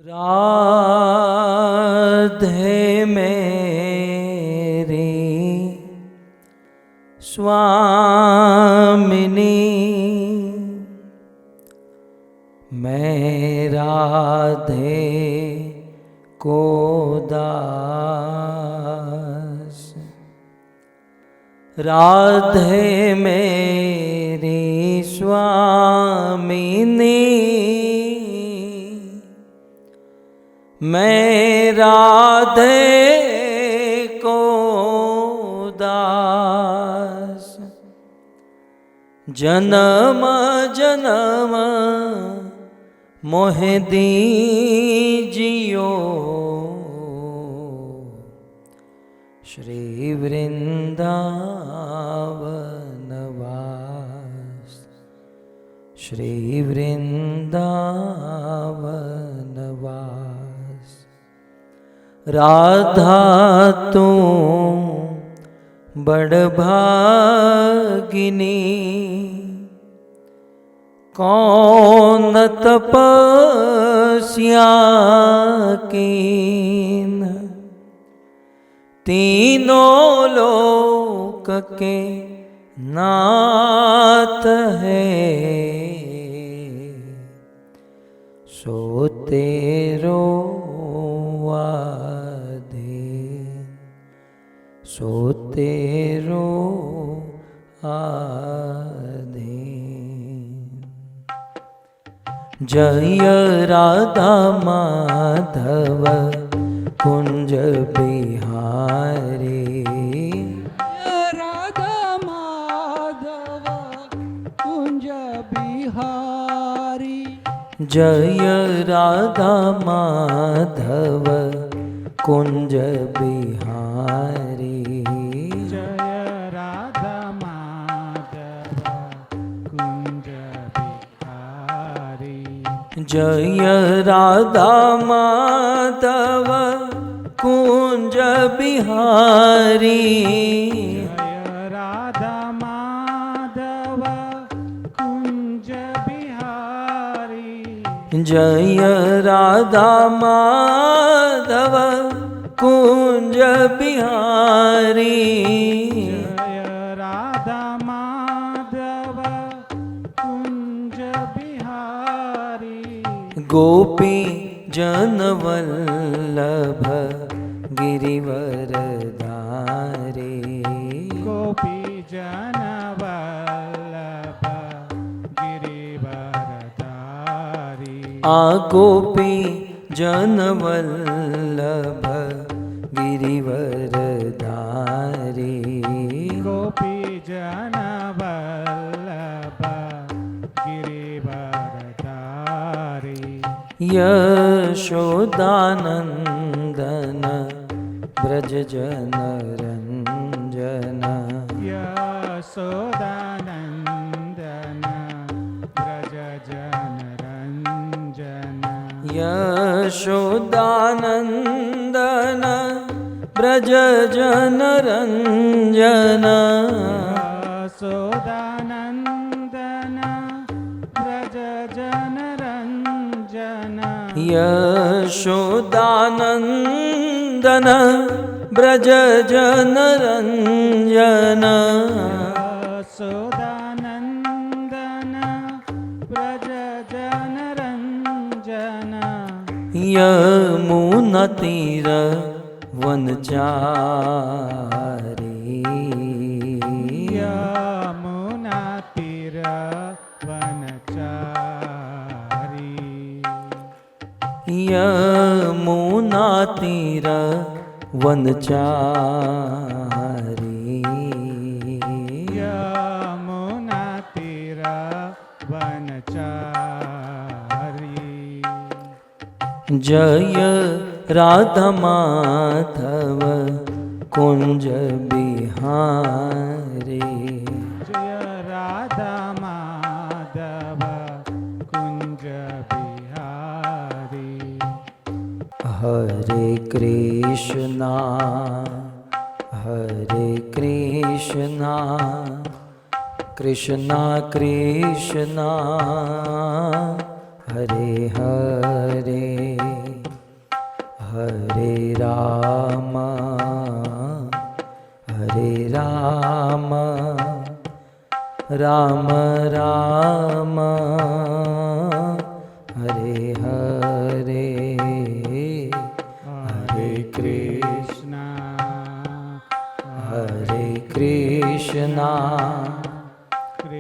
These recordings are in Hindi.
राधे मेरी स्वामिनी, मैं राधे को दास। राधे मेरी स्वामिनी, मैं राधे को दास। जन्म जन्म मोह दीजियो, श्री वृंदावन वास। श्री वृंदावन वास। राधा तू बड़ भागिनी, कौन तपस्या कीन। तीनों लोक के नाथ है, सो तेरो आधीन। सो तेरो आधीन। जय राधा माधव कुंज बिहारी। राधा माधव कुंज बिहारी। जय राधा माधव कुंज बिहारी। जय राधा माधव कुंज बिहारी। जय राधा माधव कुंज बिहारी। जय राधा माधव कुंज बिहारी। जय राधा माधव कुंज बिहारी। जय राधा माधव कुंज बिहारी। गोपी जन वल्लभ गिरिवरधारी। गोपी जन वल्लभ गिरिवरधारी। आ गोपी जन वल्लभ गिरिवरधारी। गोपी जन वल्लभ गिरिवरधारी। यशोदानंदन ब्रज जन रंजन। यशोदानंदन ब्रज जन रंजन। यशोदानंदन ब्रज जन रंजन। यशोदानंदन ब्रज जन रंजन। यशोदानंदन ब्रज जन रंजन। यशोदानंदन ब्रज जन रंजन। यमुना तीर वनचारी। यमुना तीर वनचारी। यमुना तीर वनचारी। यमुना तीर वनचारी। जय राधा माधव कुंज बिहारी। जय राधा माधव कुंज बिहारी। हरे कृष्णा कृष्णा कृष्णा हरे हरे राम राम हरे हरे हरे कृष्णा हरे कृष्णा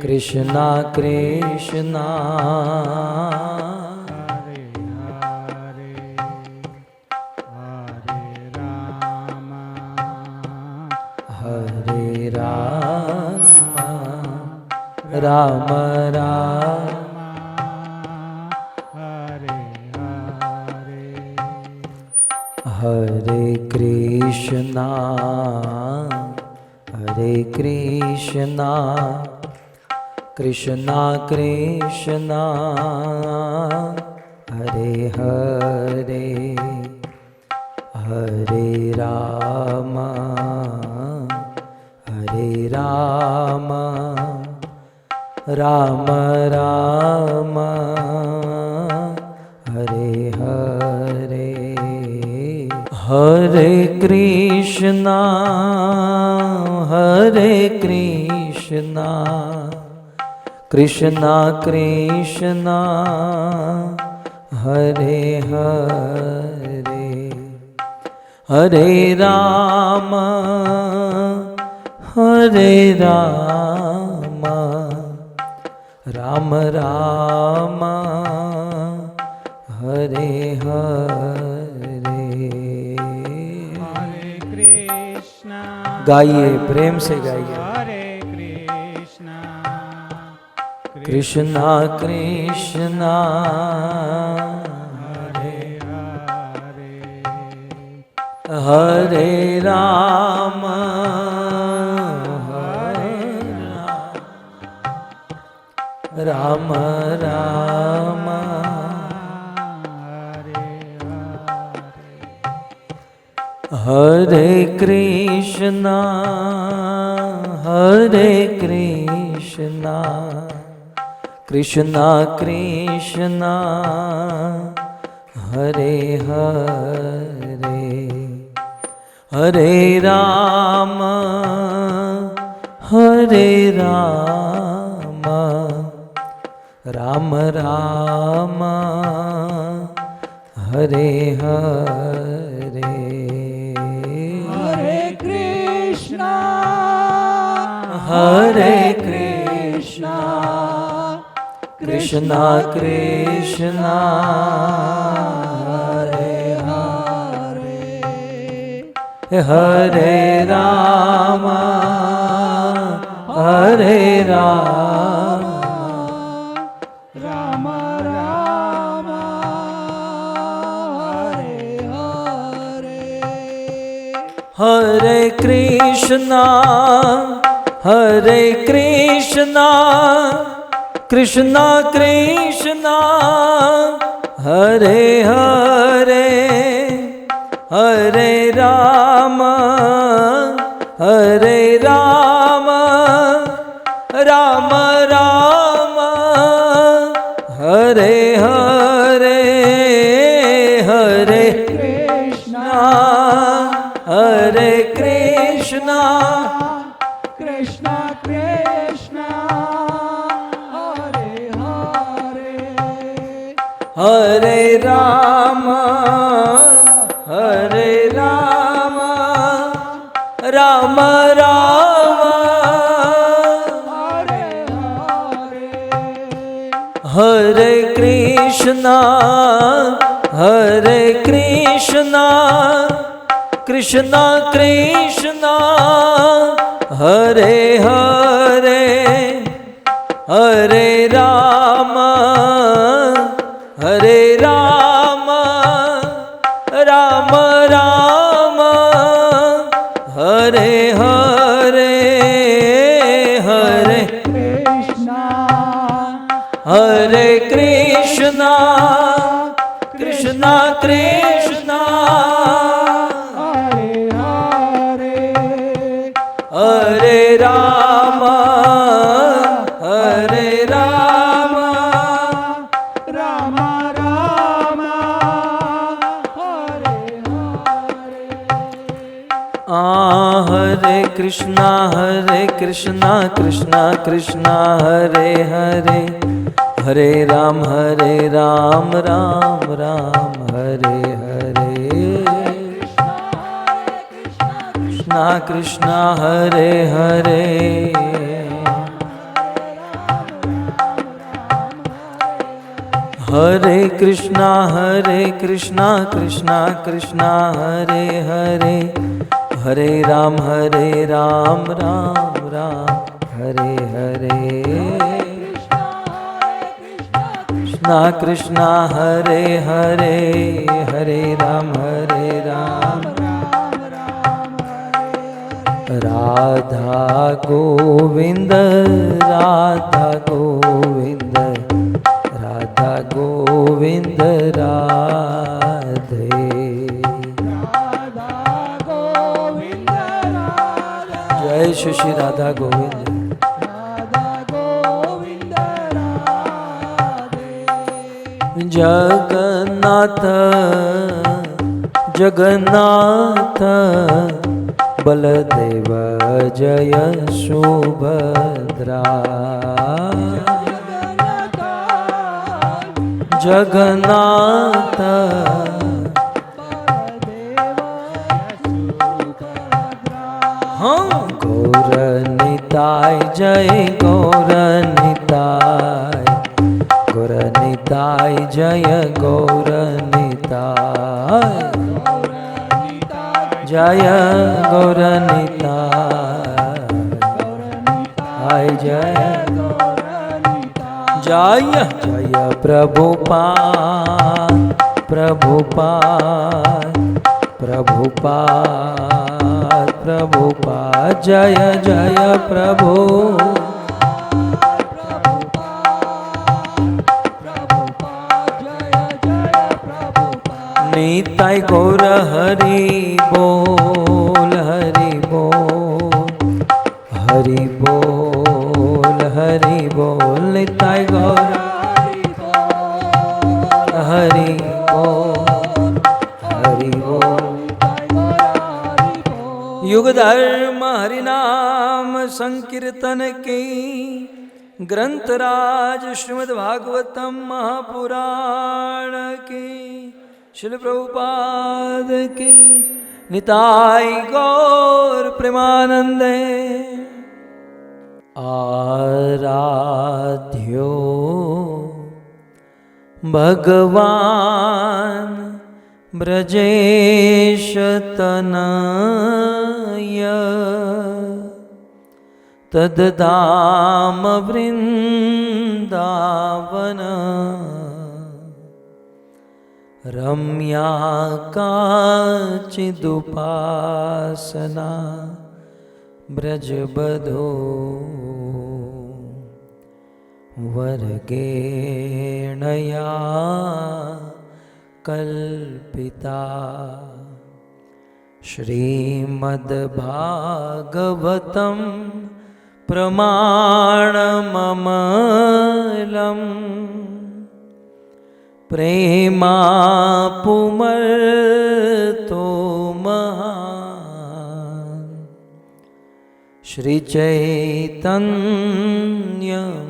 कृष्णा कृष्णा हरे हरे हरे राम राम राम हरे हरे हरे कृष्णा कृष्णा कृष्णा हरे हरे हरे राम राम राम हरे हरे हरे कृष्णा कृष्णा कृष्णा हरे हरे हरे राम राम राम हरे हरे हरे कृष्णा गाइए प्रेम से गाइए हरे कृष्णा कृष्णा कृष्णा हरे हरे हरे राम राम राम हरे कृष्णा कृष्णा कृष्णा हरे हरे हरे राम राम राम हरे हरे हरे कृष्णा कृष्णा कृष्णा हरे हरे राम राम राम हरे हरे हरे कृष्णा कृष्णा कृष्णा हरे हरे हरे राम राम राम हरे हरे हरे कृष्णा हरे कृष्णा कृष्णा कृष्णा हरे हरे हरे राम राम राम हरे हरे हरे कृष्णा कृष्णा कृष्णा हरे हरे हरे राम राम राम हरे हरे हरे कृष्णा हरे कृष्णा कृष्णा कृष्णा हरे हरे हरे राम राम राम हरे हरे हरे हरे कृष्णा कृष्णा कृष्णा हरे हरे, हरे राम राम राम हरे हरे, कृष्णा कृष्णा हरे हरे, हरे कृष्णा कृष्णा कृष्णा हरे हरे, हरे राम राम राम हरे हरे, कृष्णा कृष्णा हरे हरे, हरे राम राधा गोविंद राधा गोविंद, राधा गोविंद राधे, राधा गोविंद राधा, जय श्री श्री राधा गोविंद, राधा गोविंद राधे, जगन्नाथ जगन्नाथ बलदेव जय सुभद्रा, जगन्नाथ हाँ गौर निताय जय गौर निताय, गौर निताय जय गौर निताय, जय गौर निताय जय जय जय प्रभुपाद प्रभुपाद प्रभुपाद प्रभुपाद, जय जय प्रभु निताय गौर हरि बोल हरि बोल, हरि बोल हरि बोल, निताय गौर हरि बोल हरि बोल, युग धर्म हरि नाम संकीर्तन की, ग्रंथराज श्रीमद् भागवतम महापुराण की, श्रील प्रभुपाद की, निताय गौर प्रेमानंदे। आराध्यो भगवान ब्रजेश तनय, तद्धाम वृंदावन, रम्या काचिदुपासना ब्रजबधो, वर्गेणया कल्पिता, श्रीमद्भागवतं प्रमाणममलम्, प्रेमापुमर्तो महान्, श्री चैतन्य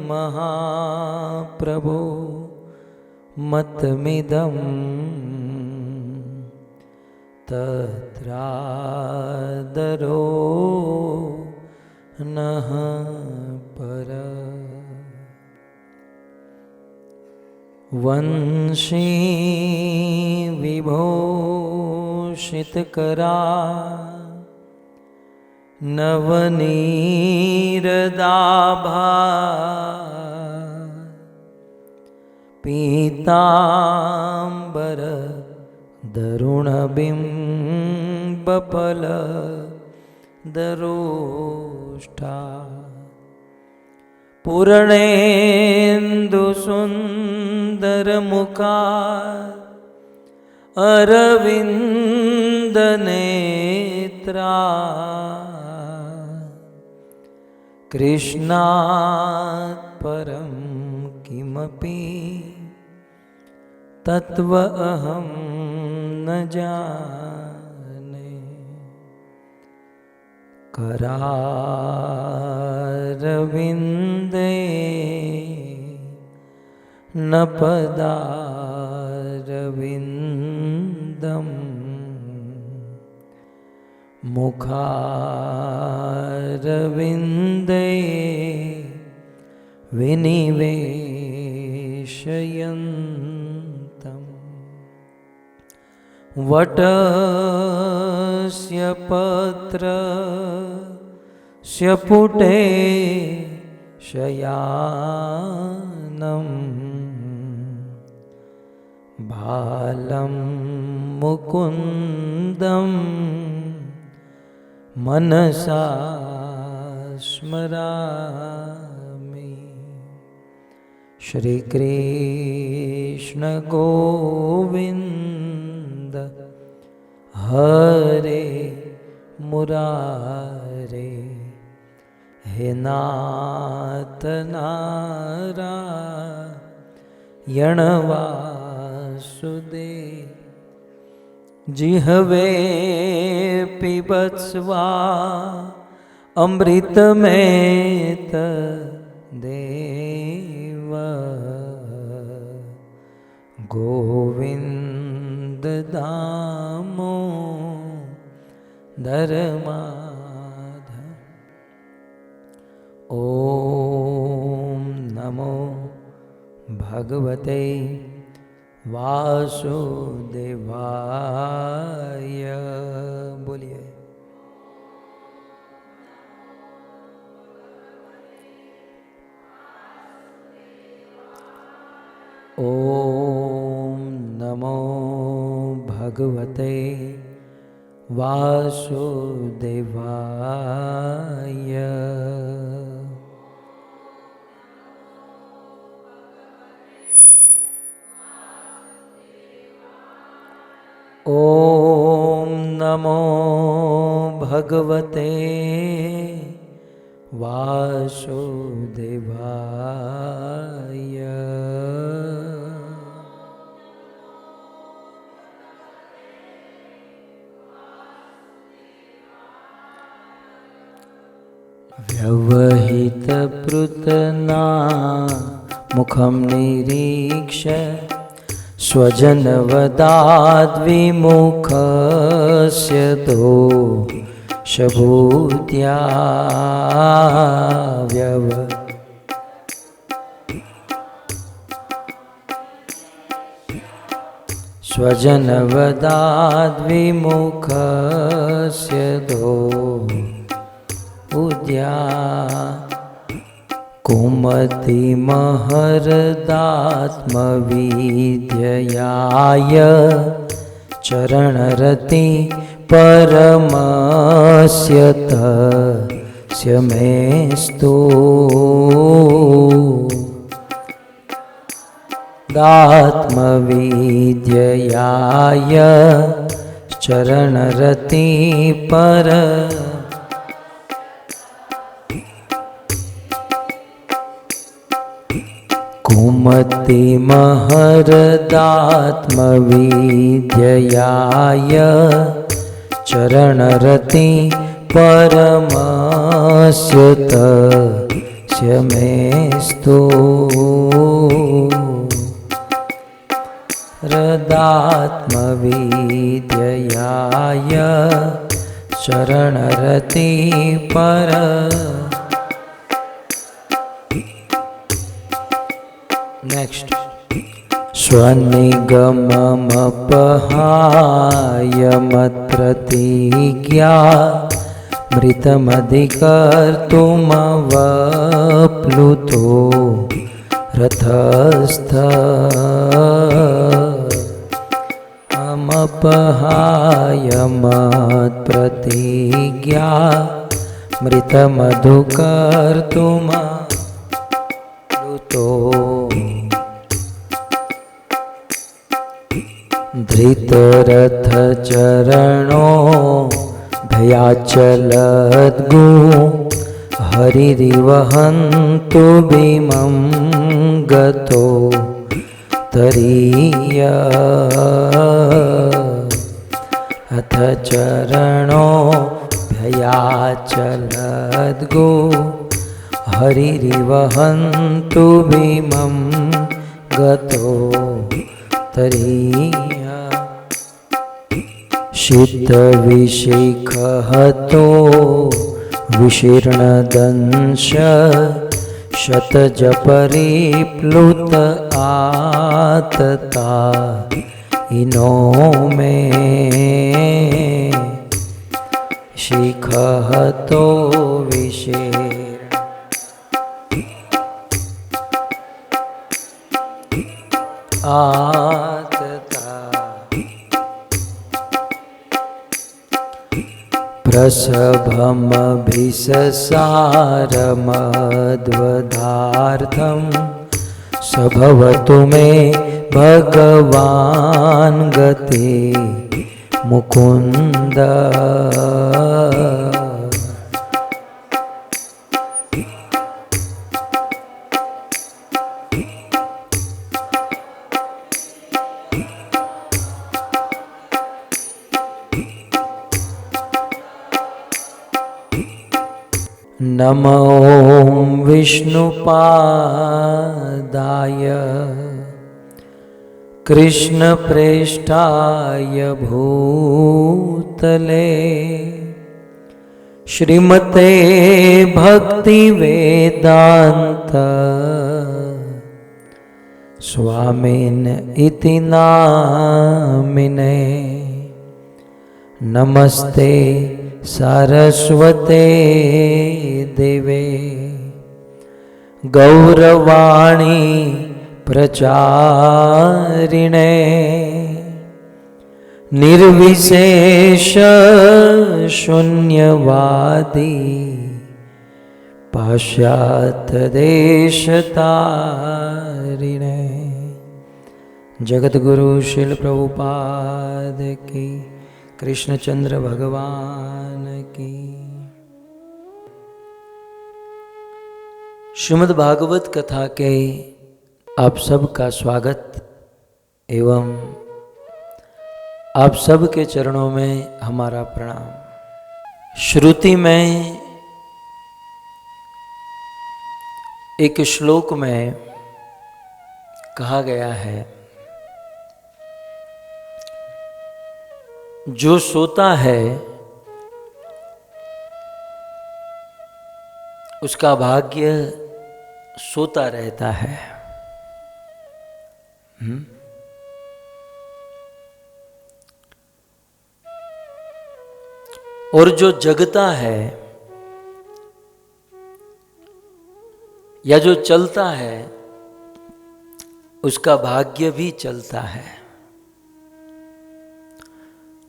महाप्रभु मतमिदं तत्रादरो नः पर, वंशी विभूषितकरा नवनीरदाभा, पीताम्बर दरुणबिम्बफल दरोष्ठा, पूर्णेन्दुसुन्दरमुखा अरविन्दनेत्रा, कृष्णात् परं किमपि तत्व अहं न जाने, करारविन्दे न पदारविन्दम् मुखारविन्दे विनिवेशयन्तम् वटस्य पत्रस्य पुटे शयानम् बालं मुकुन्दं मनसा स्मरामि। श्री कृष्ण गोविंद हरे मुरारे, हे नाथ नारायण वासुदेव। जिह्वे पिबत्स्वा अमृतमेत देव, गोविंद दामोदर माधव। ओम नमो भगवते वासुदेवाय। बोलिए ओम नमो भगवते वासुदेवाय। ओम नमो भगवते वासुदेवाय। व्यवहित पृतना मुखं निरीक्ष्य स्वजनवदाद्विमुखस्य दोषभूत्या स्वजनवदाद्विमुखस्य दोषभूत्या कुमतिमहरदात्मविद्ययाय चरणरति परमस्य तस्य मेस्तु दात्मविद्ययाय चरणरति पर कुमतिमहरदात्मविद्ययाय चरणरति परमस्य तस्य मेस्तु हरदात्मविद्ययाय चरणरति पर नेक्स्ट स्वनिगममपहाय मत्प्रतिज्ञा मृतमधिकर्तुमवप्लुतो रथस्थ अमपहाय मत्प्रतिज्ञा मृतमधुकर्तुमप्लुतो धृतरथचरणो भयाचलद्गु हरिरिवहन्तु भीमं गतो तरीय अथ चरणो अयाचलद्गो हरिरिवहन्तु भीमं गतो तरीया शीतविशिखहतो विशीर्णदंश शतजपरिप्लुत आतता इनो मे शिखहतो विशीर्ण आतता प्रसभमभिससारमध्वदार्थं सभवतु मे भगवान् गते मुकुन्द नमो विष्णुपादाय कृष्णप्रेष्ठाय भूतले श्रीमते भक्तिवेदान्त स्वामिन् इति नामिने नमस्ते सरस्वते देवे गौरवाणी प्रचारिणे निर्विशेष शून्यवादी पाश्चात्य देशतारिणे जगद्गुरु श्रील प्रभुपाद की कृष्णचंद्र भगवान की। श्रीमद् भागवत कथा के आप सबका स्वागत एवं आप सब के चरणों में हमारा प्रणाम। श्रुति में एक श्लोक में कहा गया है, जो सोता है उसका भाग्य सोता रहता है। और जो जगता है या जो चलता है उसका भाग्य भी चलता है।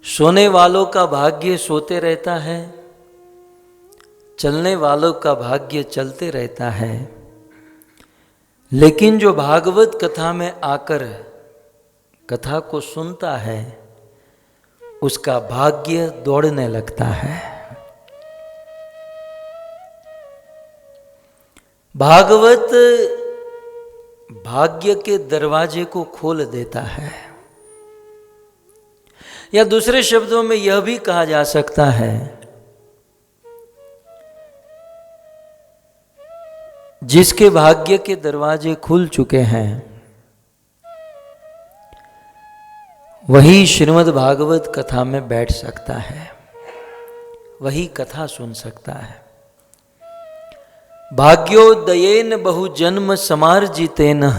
सोने वालों का भाग्य सोते रहता है, चलने वालों का भाग्य चलते रहता है। लेकिन जो भागवत कथा में आकर कथा को सुनता है उसका भाग्य दौड़ने लगता है। भागवत भाग्य के दरवाजे को खोल देता है, या दूसरे शब्दों में यह भी कहा जा सकता है, जिसके भाग्य के दरवाजे खुल चुके हैं वही श्रीमद् भागवत कथा में बैठ सकता है, वही कथा सुन सकता है। भाग्योदयेन बहुजन्म समार्जितेन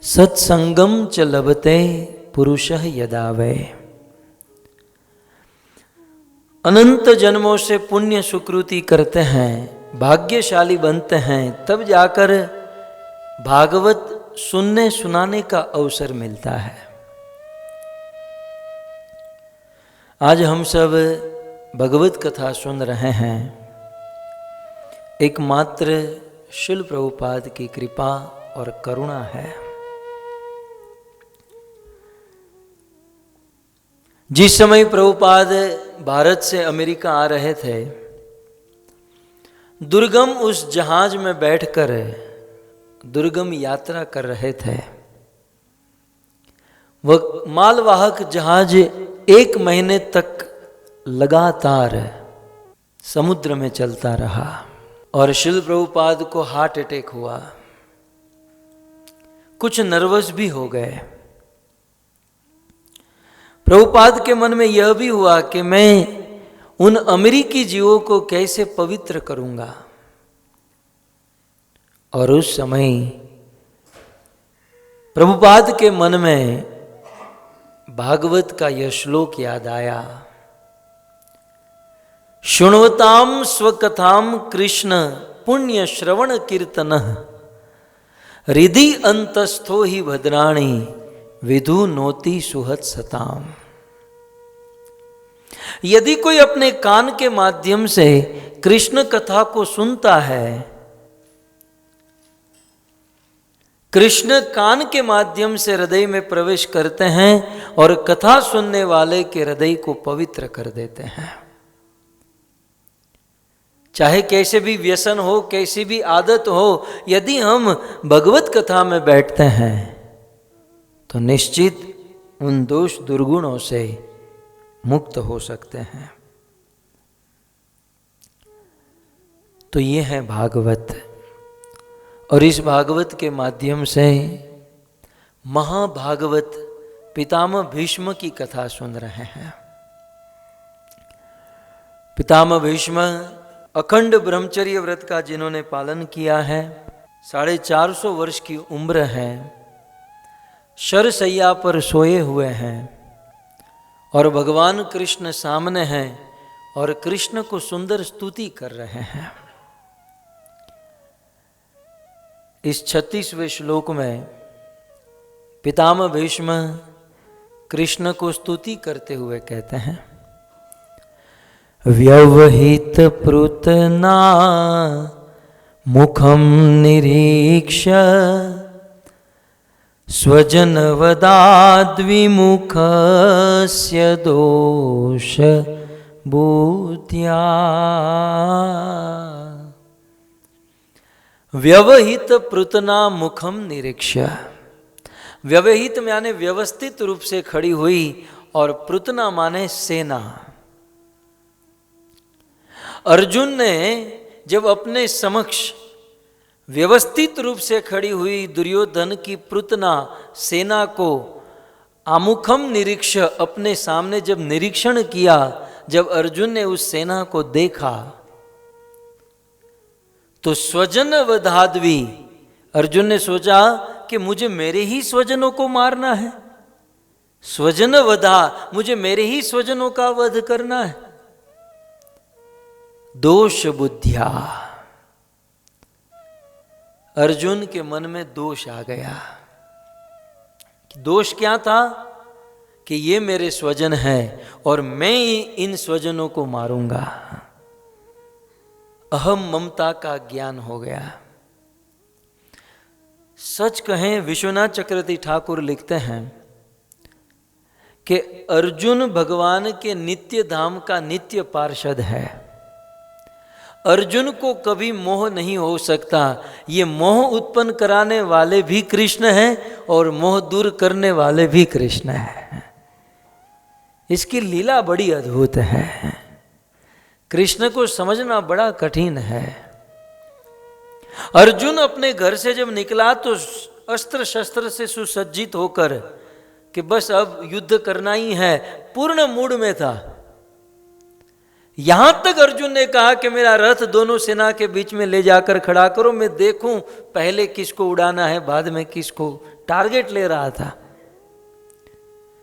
सत्संगम च लभते पुरुषः यदा वै। अनंत जन्मों से पुण्य सुकृति करते हैं, भाग्यशाली बनते हैं, तब जाकर भागवत सुनने सुनाने का अवसर मिलता है। आज हम सब भगवत कथा सुन रहे हैं, एकमात्र श्रील प्रभुपाद की कृपा और करुणा है। जिस समय प्रभुपाद भारत से अमेरिका आ रहे थे, दुर्गम उस जहाज में बैठकर दुर्गम यात्रा कर रहे थे। वह मालवाहक जहाज 1 महीने तक लगातार समुद्र में चलता रहा और श्रील प्रभुपाद को हार्ट अटैक हुआ। कुछ नर्वस भी हो गए। प्रभुपाद के मन में यह भी हुआ कि मैं उन अमेरिकी जीवों को कैसे पवित्र करूंगा। और उस समय प्रभुपाद के मन में भागवत का यह श्लोक याद आया, शृण्वताम स्वकथाम कृष्ण पुण्य श्रवण कीर्तन हृदि अंतस्थो ही भद्राणी विधु नोति सुहत सताम। यदि कोई अपने कान के माध्यम से कृष्ण कथा को सुनता है, कृष्ण कान के माध्यम से हृदय में प्रवेश करते हैं और कथा सुनने वाले के हृदय को पवित्र कर देते हैं। चाहे कैसे भी व्यसन हो, कैसी भी आदत हो, यदि हम भगवत कथा में बैठते हैं तो निश्चित उन दोष दुर्गुणों से मुक्त हो सकते हैं। तो ये है भागवत, और इस भागवत के माध्यम से महाभागवत पितामह भीष्म की कथा सुन रहे हैं। पितामह भीष्म अखंड ब्रह्मचर्य व्रत का जिन्होंने पालन किया है, 450 वर्ष की उम्र है, शरशैया पर सोए हुए हैं और भगवान कृष्ण सामने हैं और कृष्ण को सुंदर स्तुति कर रहे हैं। इस 36वें श्लोक में पितामह भीष्म कृष्ण को स्तुति करते हुए कहते हैं, व्यवहित पृतना मुखम निरीक्ष्य स्वजनवदाद्विमुखस्य दोष बुद्ध्या। व्यवहित पृतना मुखम निरीक्ष्य, व्यवहित माने व्यवस्थित रूप से खड़ी हुई और पृतना माने सेना। अर्जुन ने जब अपने समक्ष व्यवस्थित रूप से खड़ी हुई दुर्योधन की पृतना सेना को आमुखम निरीक्ष अपने सामने जब निरीक्षण किया, जब अर्जुन ने उस सेना को देखा तो स्वजन वधाद्वी, अर्जुन ने सोचा कि मुझे मेरे ही स्वजनों को मारना है, स्वजन वधा, मुझे मेरे ही स्वजनों का वध करना है। दोष बुद्धिया, अर्जुन के मन में दोष आ गया। दोष क्या था कि ये मेरे स्वजन हैं और मैं इन स्वजनों को मारूंगा। अहम ममता का ज्ञान हो गया। सच कहें, विश्वनाथ चक्रवर्ती ठाकुर लिखते हैं कि अर्जुन भगवान के नित्य धाम का नित्य पार्षद है। अर्जुन को कभी मोह नहीं हो सकता। ये मोह उत्पन्न कराने वाले भी कृष्ण हैं और मोह दूर करने वाले भी कृष्ण हैं। इसकी लीला बड़ी अद्भुत है। कृष्ण को समझना बड़ा कठिन है। अर्जुन अपने घर से जब निकला तो अस्त्र शस्त्र से सुसज्जित होकर कि बस अब युद्ध करना ही है, पूर्ण मूड में था। यहां तक अर्जुन ने कहा कि मेरा रथ दोनों सेना के बीच में ले जाकर खड़ा करो, मैं देखूं पहले किसको उड़ाना है, बाद में किसको। टारगेट ले रहा था।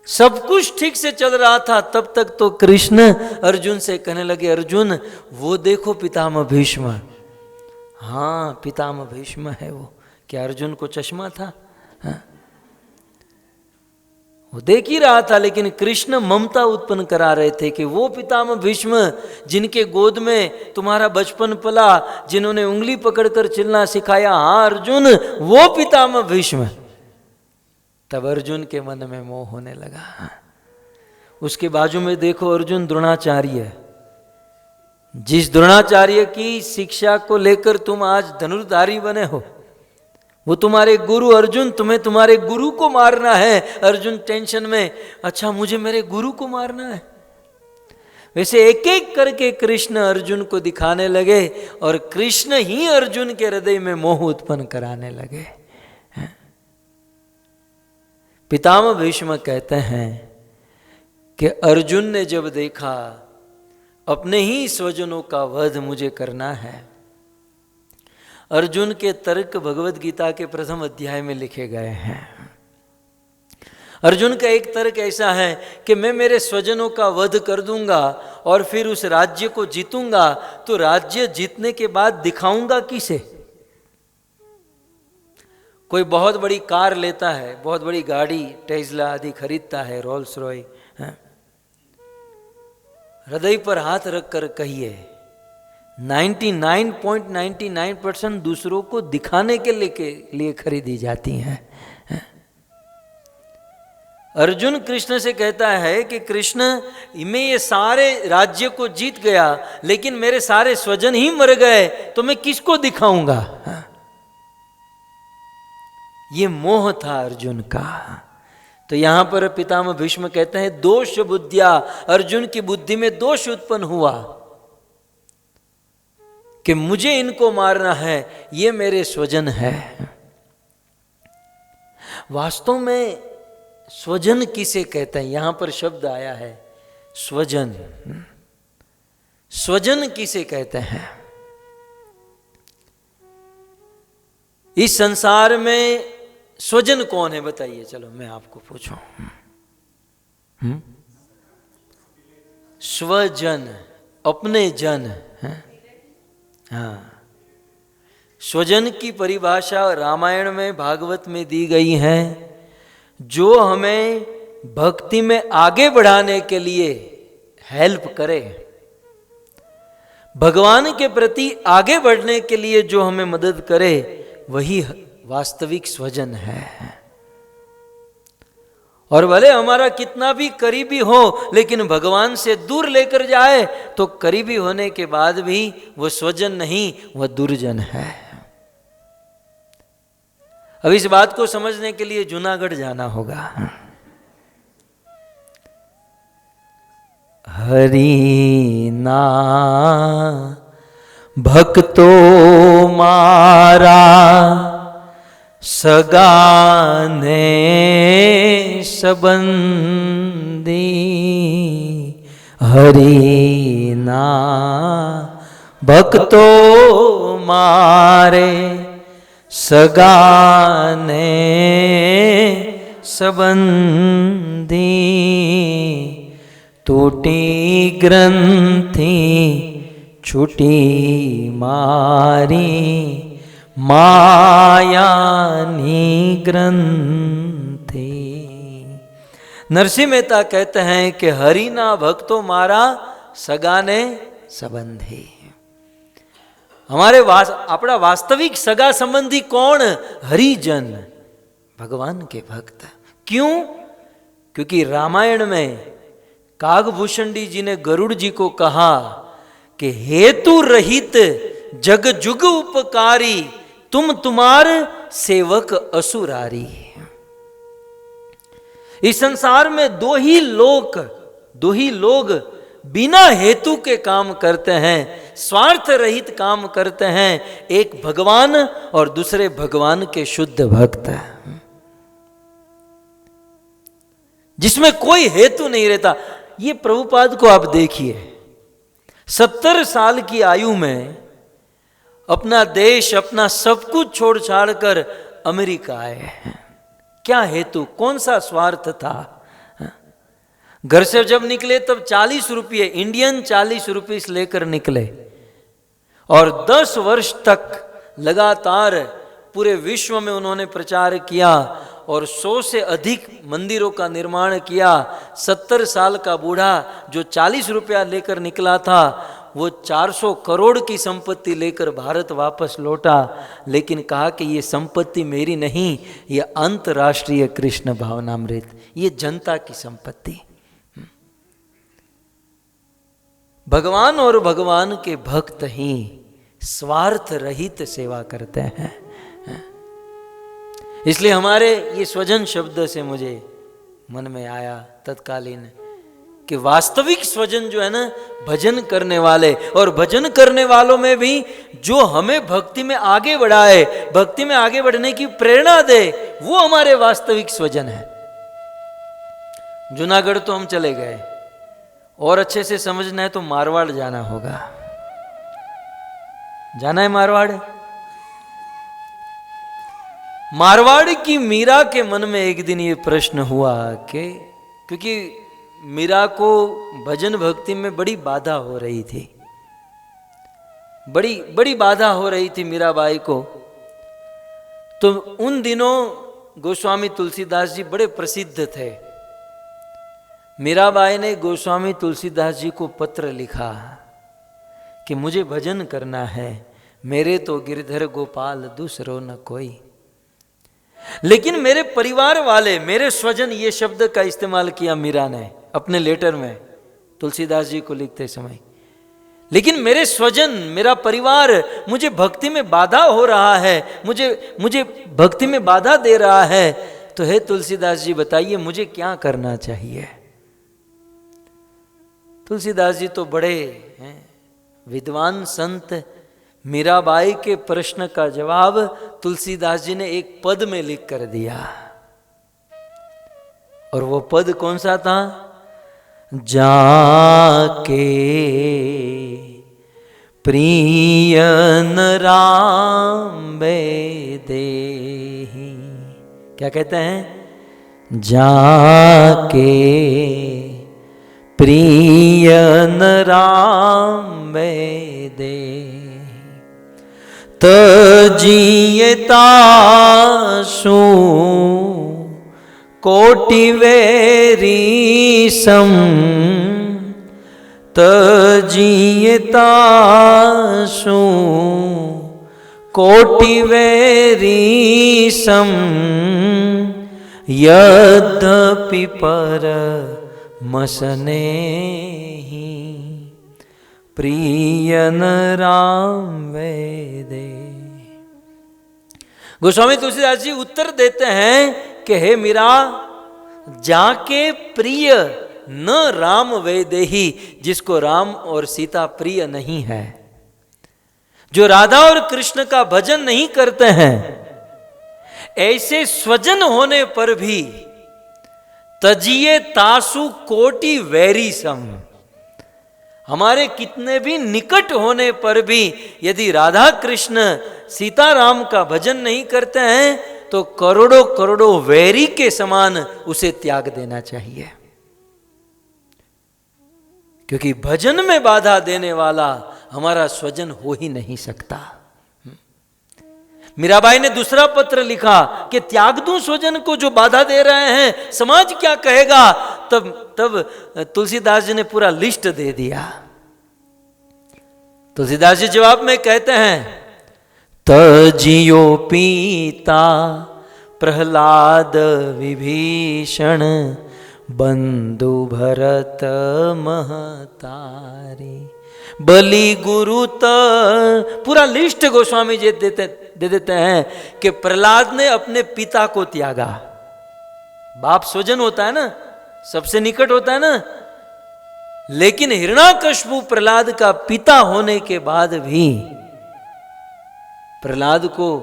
सब कुछ ठीक से चल रहा था। तब तक तो कृष्ण अर्जुन से कहने लगे, अर्जुन वो देखो पितामह भीष्म। हाँ, पितामह भीष्म है वो। क्या अर्जुन को चश्मा था? हाँ? वो देख ही रहा था, लेकिन कृष्ण ममता उत्पन्न करा रहे थे कि वो पितामह भीष्म जिनके गोद में तुम्हारा बचपन पला, जिन्होंने उंगली पकड़कर चलना सिखाया, हाँ अर्जुन वो पितामह भीष्म। तब अर्जुन के मन में मोह होने लगा। उसके बाजू में देखो अर्जुन द्रोणाचार्य, जिस द्रोणाचार्य की शिक्षा को लेकर तुम आज धनुर्धारी बने हो, वो तुम्हारे गुरु अर्जुन, तुम्हें तुम्हारे गुरु को मारना है। अर्जुन टेंशन में, अच्छा मुझे मेरे गुरु को मारना है। वैसे एक एक करके कृष्ण अर्जुन को दिखाने लगे और कृष्ण ही अर्जुन के हृदय में मोह उत्पन्न कराने लगे। पितामह भीष्म कहते हैं कि अर्जुन ने जब देखा अपने ही स्वजनों का वध मुझे करना है, अर्जुन के तर्क भगवत गीता के प्रथम अध्याय में लिखे गए हैं। अर्जुन का एक तर्क ऐसा है कि मैं मेरे स्वजनों का वध कर दूंगा और फिर उस राज्य को जीतूंगा, तो राज्य जीतने के बाद दिखाऊंगा किसे? कोई बहुत बड़ी कार लेता है, बहुत बड़ी गाड़ी टेस्ला आदि खरीदता है, रोल्स रॉय, हृदय पर हाथ रखकर कहिए 99.99% दूसरों को दिखाने के लिए खरीदी जाती हैं। अर्जुन कृष्ण से कहता है कि कृष्ण, मैं ये सारे राज्य को जीत गया लेकिन मेरे सारे स्वजन ही मर गए, तो मैं किसको दिखाऊंगा? ये मोह था अर्जुन का। तो यहां पर पितामह भीष्म कहते हैं दोष बुद्धिया, अर्जुन की बुद्धि में दोष उत्पन्न हुआ कि मुझे इनको मारना है, ये मेरे स्वजन है। वास्तव में स्वजन किसे कहते हैं? यहां पर शब्द आया है स्वजन। स्वजन किसे कहते हैं? इस संसार में स्वजन कौन है बताइए? चलो मैं आपको पूछूं। स्वजन, अपने जन। हाँ, स्वजन की परिभाषा रामायण में, भागवत में दी गई है, जो हमें भक्ति में आगे बढ़ाने के लिए हेल्प करे, भगवान के प्रति आगे बढ़ने के लिए जो हमें मदद करे, वही वास्तविक स्वजन है। और भले हमारा कितना भी करीबी हो, लेकिन भगवान से दूर लेकर जाए तो करीबी होने के बाद भी वो स्वजन नहीं, वह दुर्जन है। अब इस बात को समझने के लिए जूनागढ़ जाना होगा। हरि ना भक्तो मारा सगाने सबंदी, हरि ना भक्तो मारे सगाने सबंदी, टूटी ग्रंथि छूटी मारी मायानी ग्रंथि। नरसिंह मेहता कहते हैं कि हरि ना भक्तो मारा सगाने संबंधी। अपना वास्तविक सगा संबंधी कौन? हरिजन, भगवान के भक्त। क्यों? क्योंकि रामायण में कागभूषणी जी ने गरुड़ जी को कहा कि हेतु रहित जग जुग उपकारी, तुम तुम्हार सेवक असुरारी। इस संसार में दो ही लोग बिना हेतु के काम करते हैं, स्वार्थ रहित काम करते हैं, एक भगवान और दूसरे भगवान के शुद्ध भक्त, जिसमें कोई हेतु नहीं रहता। ये प्रभुपाद को आप देखिए, 70 साल की आयु में अपना देश, अपना सब कुछ छोड़ छाड़ कर अमेरिका आए। क्या हेतु, कौन सा स्वार्थ था? घर से जब निकले तब 40 रुपये, इंडियन 40 रुपीस लेकर निकले और 10 वर्ष तक लगातार पूरे विश्व में उन्होंने प्रचार किया और 100 से अधिक मंदिरों का निर्माण किया। 70 साल का बूढ़ा जो 40 रुपया लेकर निकला था, वो 400 करोड़ की संपत्ति लेकर भारत वापस लौटा, लेकिन कहा कि ये संपत्ति मेरी नहीं, ये अंतर्राष्ट्रीय कृष्ण भावनामृत, ये जनता की संपत्ति। भगवान और भगवान के भक्त ही स्वार्थ रहित सेवा करते हैं। इसलिए हमारे ये स्वजन शब्द से मुझे मन में आया तत्कालीन कि वास्तविक स्वजन जो है ना, भजन करने वाले, और भजन करने वालों में भी जो हमें भक्ति में आगे बढ़ाए, भक्ति में आगे बढ़ने की प्रेरणा दे, वो हमारे वास्तविक स्वजन है। जूनागढ़ तो हम चले गए, और अच्छे से समझना है तो मारवाड़ जाना होगा। जाना है मारवाड़? मारवाड़ की मीरा के मन में एक दिन ये प्रश्न हुआ कि क्योंकि मीरा को भजन भक्ति में बड़ी बाधा हो रही थी, बड़ी बड़ी बाधा हो रही थी मीराबाई को। तो उन दिनों गोस्वामी तुलसीदास जी बड़े प्रसिद्ध थे। मीराबाई ने गोस्वामी तुलसीदास जी को पत्र लिखा कि मुझे भजन करना है, मेरे तो गिरधर गोपाल दूसरो न कोई। लेकिन मेरे परिवार वाले, मेरे स्वजन, ये शब्द का इस्तेमाल किया मीरा ने अपने लेटर में तुलसीदास जी को लिखते समय। लेकिन मेरे स्वजन, मेरा परिवार मुझे भक्ति में बाधा हो रहा है, मुझे भक्ति में बाधा दे रहा है। तो हे तुलसीदास जी बताइए मुझे क्या करना चाहिए। तुलसीदास जी तो बड़े हैं विद्वान संत। मीराबाई के प्रश्न का जवाब तुलसीदास जी ने एक पद में लिख कर दिया, और वो पद कौन सा था? जाके प्रियन राम देहि। क्या कहते हैं? जाके प्रियन राम दे, तजिए तासु कोटि वेरी सम, तजिए तासु कोटि वेरी सम, यद्यपि पर मसने ही प्रियन राम वेदे। गोस्वामी तुलसीदास जी उत्तर देते हैं कि हे मीरा, जाके प्रिय न राम वेदेही, जिसको राम और सीता प्रिय नहीं है, जो राधा और कृष्ण का भजन नहीं करते हैं, ऐसे स्वजन होने पर भी तजिए तासु कोटि वैरी सम, हमारे कितने भी निकट होने पर भी यदि राधा कृष्ण सीताराम का भजन नहीं करते हैं तो करोड़ों करोड़ों वैरी के समान उसे त्याग देना चाहिए। क्योंकि भजन में बाधा देने वाला हमारा स्वजन हो ही नहीं सकता। मीराबाई ने दूसरा पत्र लिखा कि त्याग दूं स्वजन को जो बाधा दे रहे हैं, समाज क्या कहेगा। तब तुलसीदास जी ने पूरा लिस्ट दे दिया। तुलसीदास जी जवाब में कहते हैं, तजियो पीता प्रहलाद विभीषण, बंधु भरत महतारी, बलि गुरु पूरा लिस्ट गोस्वामी जी दे देते हैं कि प्रहलाद ने अपने पिता को त्यागा। बाप स्वजन होता है ना, सबसे निकट होता है ना, लेकिन हिरण्याकश्यप प्रहलाद का पिता होने के बाद भी प्रहलाद को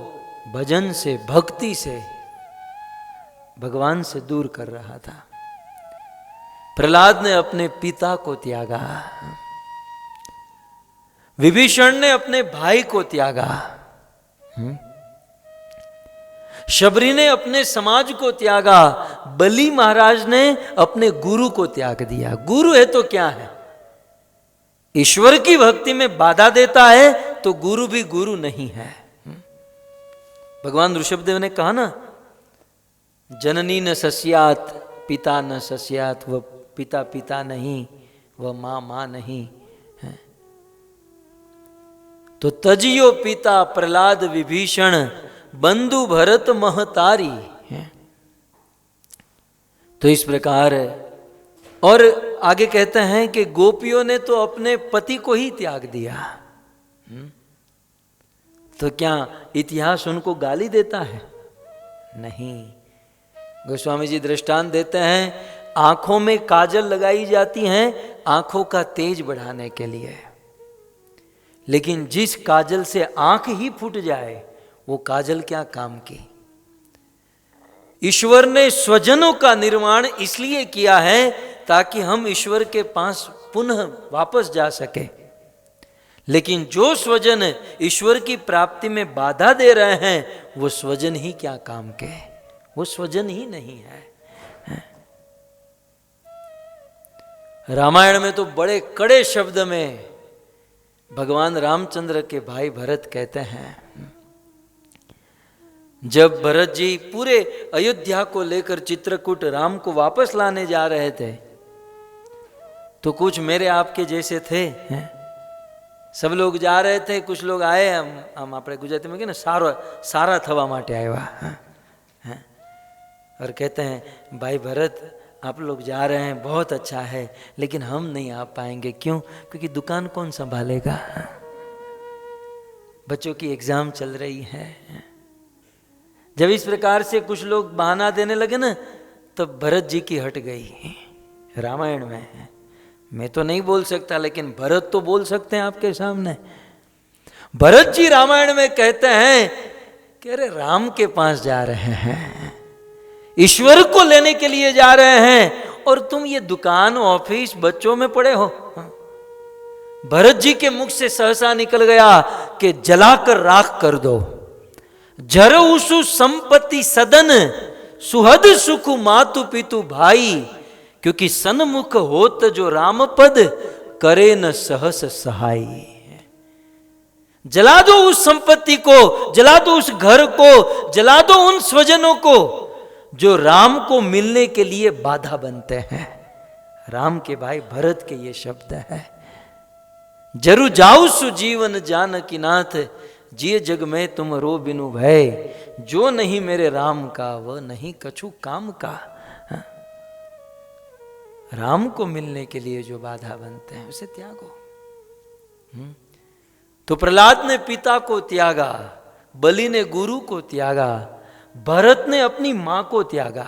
भजन से, भक्ति से, भगवान से दूर कर रहा था। प्रहलाद ने अपने पिता को त्यागा, विभीषण ने अपने भाई को त्यागा, शबरी ने अपने समाज को त्यागा, बलि महाराज ने अपने गुरु को त्याग दिया। गुरु है तो क्या है? ईश्वर की भक्ति में बाधा देता है तो गुरु भी गुरु नहीं है। भगवान ऋषभदेव ने कहा ना, जननी न सस्यात पिता न सस्यात, वह पिता पिता नहीं, वह मां मां नहीं है। तो तजियो पिता प्रहलाद विभीषण, बंधु भरत महतारी है। तो इस प्रकार, और आगे कहते हैं कि गोपियों ने तो अपने पति को ही त्याग दिया। तो क्या इतिहास उनको गाली देता है? नहीं। गोस्वामी जी दृष्टांत देते हैं, आंखों में काजल लगाई जाती हैं आंखों का तेज बढ़ाने के लिए, लेकिन जिस काजल से आंख ही फूट जाए वो काजल क्या काम की। ईश्वर ने स्वजनों का निर्माण इसलिए किया है ताकि हम ईश्वर के पास पुनः वापस जा सके, लेकिन जो स्वजन ईश्वर की प्राप्ति में बाधा दे रहे हैं वो स्वजन ही क्या काम के, वो स्वजन ही नहीं है। रामायण में तो बड़े कड़े शब्द में भगवान रामचंद्र के भाई भरत कहते हैं, जब भरत जी पूरे अयोध्या को लेकर चित्रकूट राम को वापस लाने जा रहे थे तो कुछ मेरे आपके जैसे थे, सब लोग जा रहे थे, कुछ लोग आए, हम अपने गुजराती में ना सारा थवा माटे आया, और कहते हैं भाई भरत आप लोग जा रहे हैं बहुत अच्छा है, लेकिन हम नहीं आ पाएंगे। क्यों? क्योंकि दुकान कौन संभालेगा, बच्चों की एग्जाम चल रही है। जब इस प्रकार से कुछ लोग बहाना देने लगे ना, तब भरत जी की हट गई। रामायण में है, मैं तो नहीं बोल सकता, लेकिन भरत तो बोल सकते हैं आपके सामने। भरत जी रामायण में कहते हैं कि अरे राम के पास जा रहे हैं, ईश्वर को लेने के लिए जा रहे हैं, और तुम ये दुकान ऑफिस बच्चों में पड़े हो। भरत जी के मुख से सहसा निकल गया कि जलाकर राख कर दो। जर उसु संपत्ति सदन सुहद सुख मातु पितु भाई, क्योंकि सन्मुख होत जो राम पद करे न सहस सहाई। जला दो उस संपत्ति को, जला दो उस घर को, जला दो उन स्वजनों को जो राम को मिलने के लिए बाधा बनते हैं। राम के भाई भरत के ये शब्द है, जरु जाऊ सुजीवन जानकी नाथ, जिए जग में तुम रो बिनु भय, जो नहीं मेरे राम का वह नहीं कछु काम का। राम को मिलने के लिए जो बाधा बनते हैं उसे त्यागो। तो प्रहलाद ने पिता को त्यागा, बलि ने गुरु को त्यागा, भरत ने अपनी मां को त्यागा,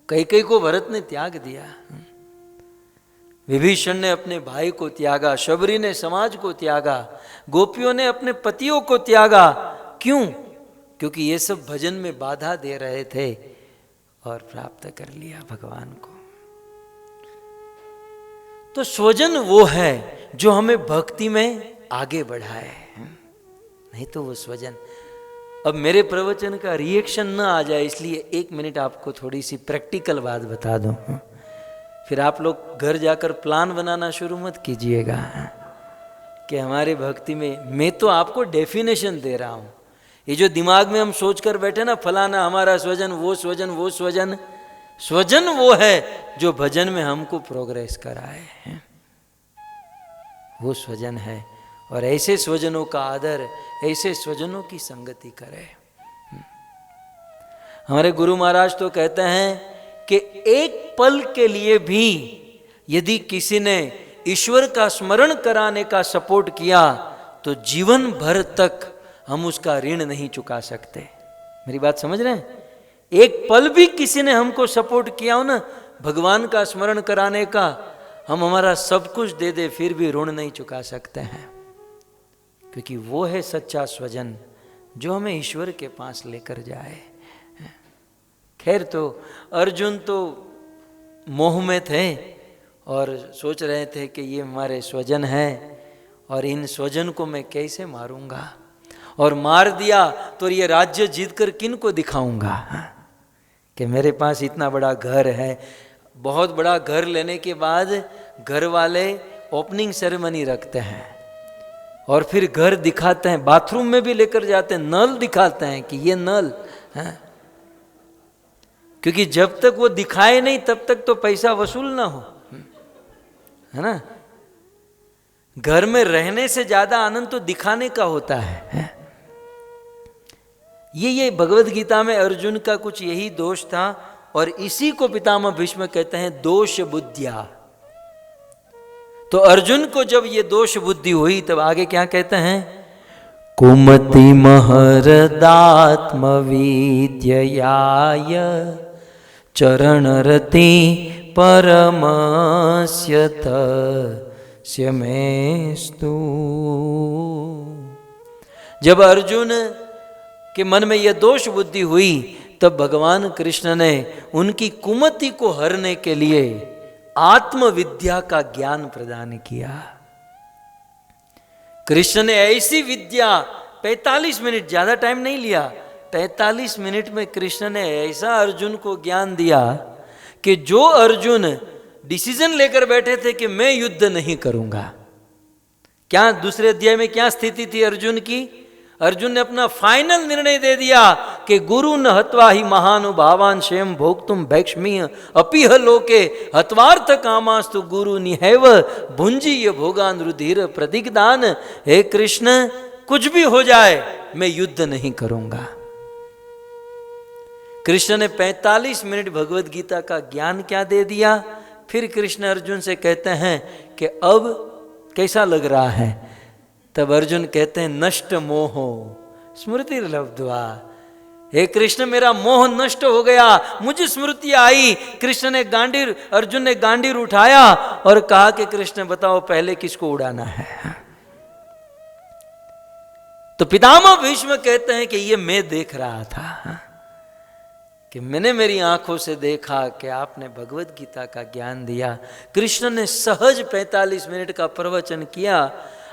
कैकेयी को भरत ने त्याग दिया, विभीषण ने अपने भाई को त्यागा, शबरी ने समाज को त्यागा, गोपियों ने अपने पतियों को त्यागा। क्यों? क्योंकि ये सब भजन में बाधा दे रहे थे और प्राप्त कर लिया भगवान को। तो स्वजन वो है जो हमें भक्ति में आगे बढ़ाए, नहीं तो वो स्वजन। अब मेरे प्रवचन का रिएक्शन ना आ जाए इसलिए 1 मिनट आपको थोड़ी सी प्रैक्टिकल बात बता दूं, फिर आप लोग घर जाकर प्लान बनाना शुरू मत कीजिएगा कि हमारे भक्ति में, मैं तो आपको डेफिनेशन दे रहा हूं। ये जो दिमाग में हम सोच कर बैठे ना, फलाना हमारा स्वजन, वो स्वजन, वो स्वजन, स्वजन वो है जो भजन में हमको प्रोग्रेस कराए, वो स्वजन है। और ऐसे स्वजनों का आदर, ऐसे स्वजनों की संगति करे। हमारे गुरु महाराज तो कहते हैं कि एक पल के लिए भी यदि किसी ने ईश्वर का स्मरण कराने का सपोर्ट किया तो जीवन भर तक हम उसका ऋण नहीं चुका सकते। मेरी बात समझ रहे हैं? एक पल भी किसी ने हमको सपोर्ट किया हो ना भगवान का स्मरण कराने का, हम हमारा सब कुछ दे दे फिर भी ऋण नहीं चुका सकते हैं, क्योंकि वो है सच्चा स्वजन जो हमें ईश्वर के पास लेकर जाए। खैर, तो अर्जुन तो मोह में थे और सोच रहे थे कि ये हमारे स्वजन हैं और इन स्वजन को मैं कैसे मारूंगा, और मार दिया तो ये राज्य जीतकर किन को दिखाऊंगा कि मेरे पास इतना बड़ा घर है। बहुत बड़ा घर लेने के बाद घर वाले ओपनिंग सेरेमनी रखते हैं और फिर घर दिखाते हैं, बाथरूम में भी लेकर जाते हैं, नल दिखाते हैं कि ये नल है, क्योंकि जब तक वो दिखाए नहीं तब तक तो पैसा वसूल ना हो, है ना। घर में रहने से ज्यादा आनंद तो दिखाने का होता है। ये भगवत गीता में अर्जुन का कुछ यही दोष था और इसी को पितामह भीष्म कहते हैं दोष बुद्धिया। तो अर्जुन को जब ये दोष बुद्धि हुई तब आगे क्या कहते हैं, कुमति महरदात्म विद्ययाय चरणरति परमस्य तस्य मेस्तु। जब अर्जुन के मन में यह दोष बुद्धि हुई तब भगवान कृष्ण ने उनकी कुमति को हरने के लिए आत्मविद्या का ज्ञान प्रदान किया। कृष्ण ने ऐसी विद्या 45 मिनट, ज्यादा टाइम नहीं लिया, 45 मिनट में कृष्ण ने ऐसा अर्जुन को ज्ञान दिया कि जो अर्जुन डिसीजन लेकर बैठे थे कि मैं युद्ध नहीं करूंगा, क्या दूसरे अध्याय में क्या स्थिति थी अर्जुन की? अर्जुन ने अपना फाइनल निर्णय दे दिया कि गुरु न हत्वा ही महानुभावान स्वयं भोक्तुम भैक्ष्मीय अपिह लोके हत्वार्थ कामास्तु गुरु निहैव भुंजीय भोगान रुधिर प्रतिगदान। हे कृष्ण, कुछ भी हो जाए मैं युद्ध नहीं करूंगा। कृष्ण ने 45 मिनट भगवत गीता का ज्ञान क्या दे दिया। फिर कृष्ण अर्जुन से कहते हैं कि अब कैसा लग रहा है? तब अर्जुन कहते हैं नष्ट मोहो स्मृति लब्ध्वा। हे कृष्ण, मेरा मोह नष्ट हो गया, मुझे स्मृति आई। कृष्ण ने अर्जुन ने गांडीर उठाया और कहा कि कृष्ण बताओ पहले किसको उड़ाना है? तो पितामह भीष्म कहते हैं कि ये मैं देख रहा था कि मैंने मेरी आंखों से देखा कि आपने भगवत गीता का ज्ञान दिया। कृष्ण ने सहज 45 मिनट का प्रवचन किया।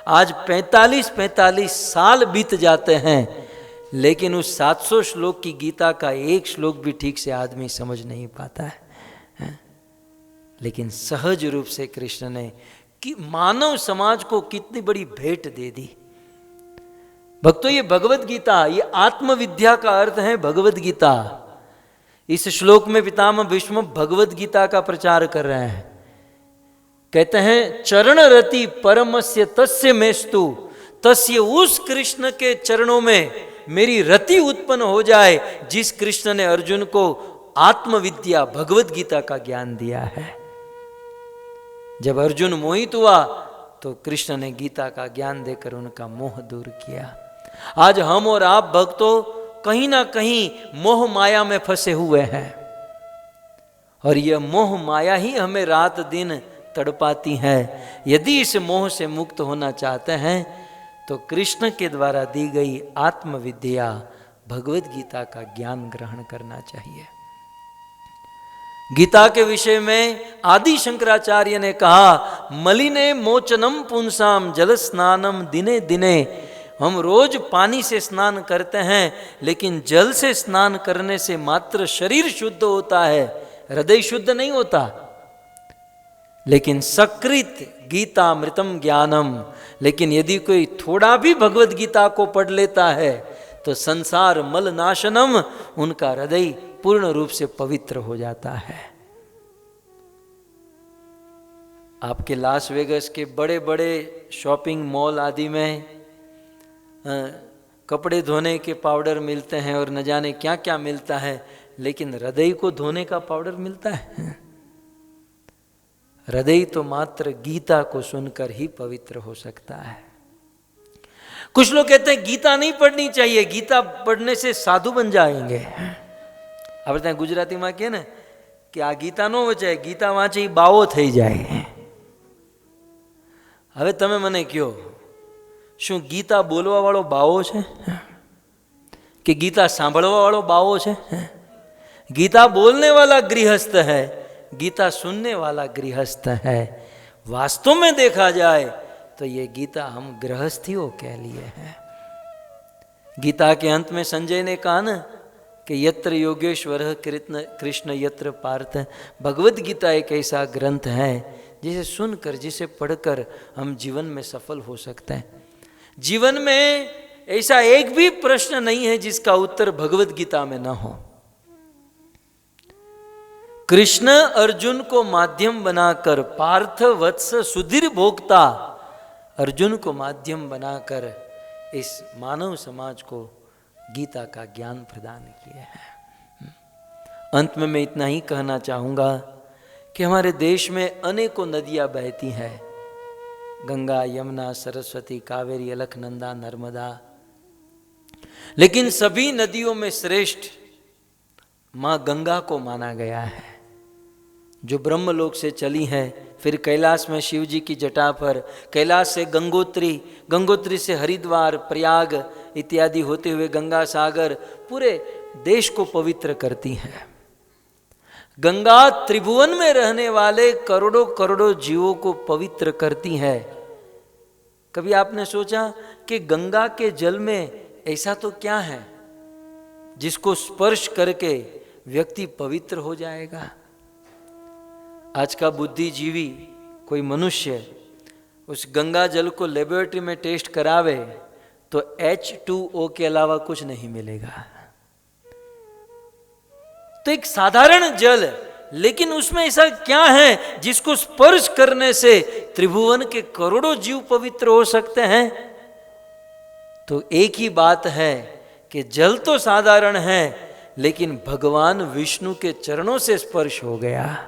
आज 45 साल बीत जाते हैं, लेकिन उस 700 श्लोक की गीता का एक श्लोक भी ठीक से आदमी समझ नहीं पाता है। लेकिन सहज रूप से कृष्ण ने कि मानव समाज को कितनी बड़ी भेंट दे दी। भक्तों, ये भगवत गीता, ये आत्मविद्या का अर्थ है भगवत गीता। इस श्लोक में पितामह भीष्म भगवत गीता का प्रचार कर रहे हैं। कहते हैं चरण रति परमस्य तस्य मेस्तु, तस्य उस कृष्ण के चरणों में मेरी रति उत्पन्न हो जाए जिस कृष्ण ने अर्जुन को आत्मविद्या भगवत गीता का ज्ञान दिया है। जब अर्जुन मोहित हुआ तो कृष्ण ने गीता का ज्ञान देकर उनका मोह दूर किया। आज हम और आप भक्तों कहीं ना कहीं मोह माया में फंसे हुए हैं, और यह मोह माया ही हमें रात दिन तड़पाती है। यदि इस मोह से मुक्त होना चाहते हैं तो कृष्ण के द्वारा दी गई आत्मविद्या भगवत गीता का ज्ञान ग्रहण करना चाहिए। गीता के विषय में आदि शंकराचार्य ने कहा, मलिने मोचनम पुंसाम जल स्नानम दिने दिने। हम रोज पानी से स्नान करते हैं, लेकिन जल से स्नान करने से मात्र शरीर शुद्ध होता है, हृदय शुद्ध नहीं होता। लेकिन सकृत गीतामृतम ज्ञानम, लेकिन यदि कोई थोड़ा भी भगवत गीता को पढ़ लेता है तो संसार मल नाशनम, उनका हृदय पूर्ण रूप से पवित्र हो जाता है। आपके लास वेगस के बड़े बड़े शॉपिंग मॉल आदि में कपड़े धोने के पाउडर मिलते हैं और न जाने क्या क्या मिलता है, लेकिन हृदय को धोने का पाउडर मिलता है? हृदय तो मात्र गीता को सुनकर ही पवित्र हो सकता है। कुछ लोग कहते हैं गीता नहीं पढ़नी चाहिए, गीता पढ़ने से साधु बन जाएंगे। अब बताएं गुजराती में क्या ना कि आ गीता नो वचाय, गीता वांची बावो થઈ જાય। હવે તમે મને કયો, શું ગીતા બોલવા વાળો બાવો છે कि गीता सांभळवा वाळो बावो છે? गीता बोलने वाला गृहस्थ है, गीता सुनने वाला गृहस्थ है। वास्तव में देखा जाए तो ये गीता हम गृहस्थियों के लिए है। गीता के अंत में संजय ने कहा ना कि यत्र योगेश्वर कृष्ण यत्र पार्थ। भगवत गीता एक ऐसा ग्रंथ है जिसे सुनकर, जिसे पढ़कर हम जीवन में सफल हो सकते हैं। जीवन में ऐसा एक भी प्रश्न नहीं है जिसका उत्तर भगवत गीता में न हो। कृष्ण अर्जुन को माध्यम बनाकर, पार्थ वत्स सुधीर भोक्ता, अर्जुन को माध्यम बनाकर इस मानव समाज को गीता का ज्ञान प्रदान किया है। अंत में मैं इतना ही कहना चाहूँगा कि हमारे देश में अनेकों नदियाँ बहती हैं, गंगा, यमुना, सरस्वती, कावेरी, अलकनंदा, नर्मदा, लेकिन सभी नदियों में श्रेष्ठ माँ गंगा को माना गया है, जो ब्रह्मलोक से चली है, फिर कैलाश में शिव जी की जटा पर, कैलाश से गंगोत्री, गंगोत्री से हरिद्वार, प्रयाग इत्यादि होते हुए गंगा सागर पूरे देश को पवित्र करती है। गंगा त्रिभुवन में रहने वाले करोड़ों करोड़ों जीवों को पवित्र करती है। कभी आपने सोचा कि गंगा के जल में ऐसा तो क्या है जिसको स्पर्श करके व्यक्ति पवित्र हो जाएगा? आज का बुद्धिजीवी कोई मनुष्य उस गंगा जल को लेबोरेटरी में टेस्ट करावे तो H2O के अलावा कुछ नहीं मिलेगा। तो एक साधारण जल, लेकिन उसमें ऐसा क्या है जिसको स्पर्श करने से त्रिभुवन के करोड़ों जीव पवित्र हो सकते हैं? तो एक ही बात है कि जल तो साधारण है, लेकिन भगवान विष्णु के चरणों से स्पर्श हो गया।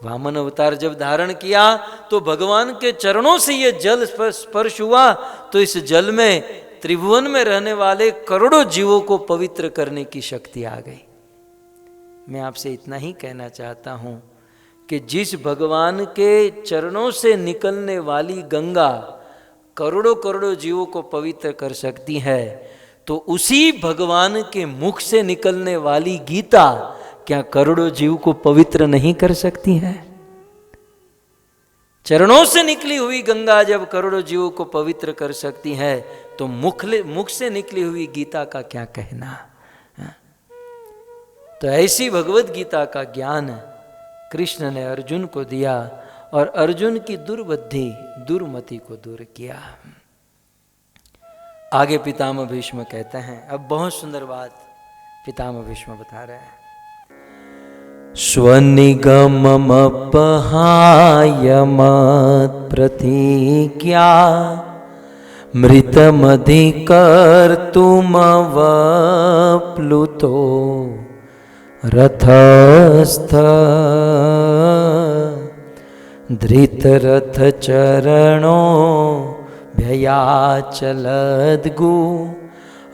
वामन अवतार जब धारण किया तो भगवान के चरणों से यह जल स्पर्श हुआ, तो इस जल में त्रिभुवन में रहने वाले करोड़ों जीवों को पवित्र करने की शक्ति आ गई। मैं आपसे इतना ही कहना चाहता हूं कि जिस भगवान के चरणों से निकलने वाली गंगा करोड़ों करोड़ों जीवों को पवित्र कर सकती है, तो उसी भगवान के मुख से निकलने वाली गीता क्या करोड़ों जीव को पवित्र नहीं कर सकती है? चरणों से निकली हुई गंगा जब करोड़ों जीवों को पवित्र कर सकती है, तो मुख से निकली हुई गीता का क्या कहना? तो ऐसी भगवत गीता का ज्ञान कृष्ण ने अर्जुन को दिया और अर्जुन की दुर्बुद्धि दुर्मति को दूर किया। आगे पितामह भीष्म कहते हैं, अब बहुत सुंदर बात पितामह भीष्म बता रहे हैं। स्वनिगममपहाय मत्प्रतिज्ञा मृतमधिकर्तुमवप्लुतो रथस्थ धृतरथचरणो व्ययाचलद्गु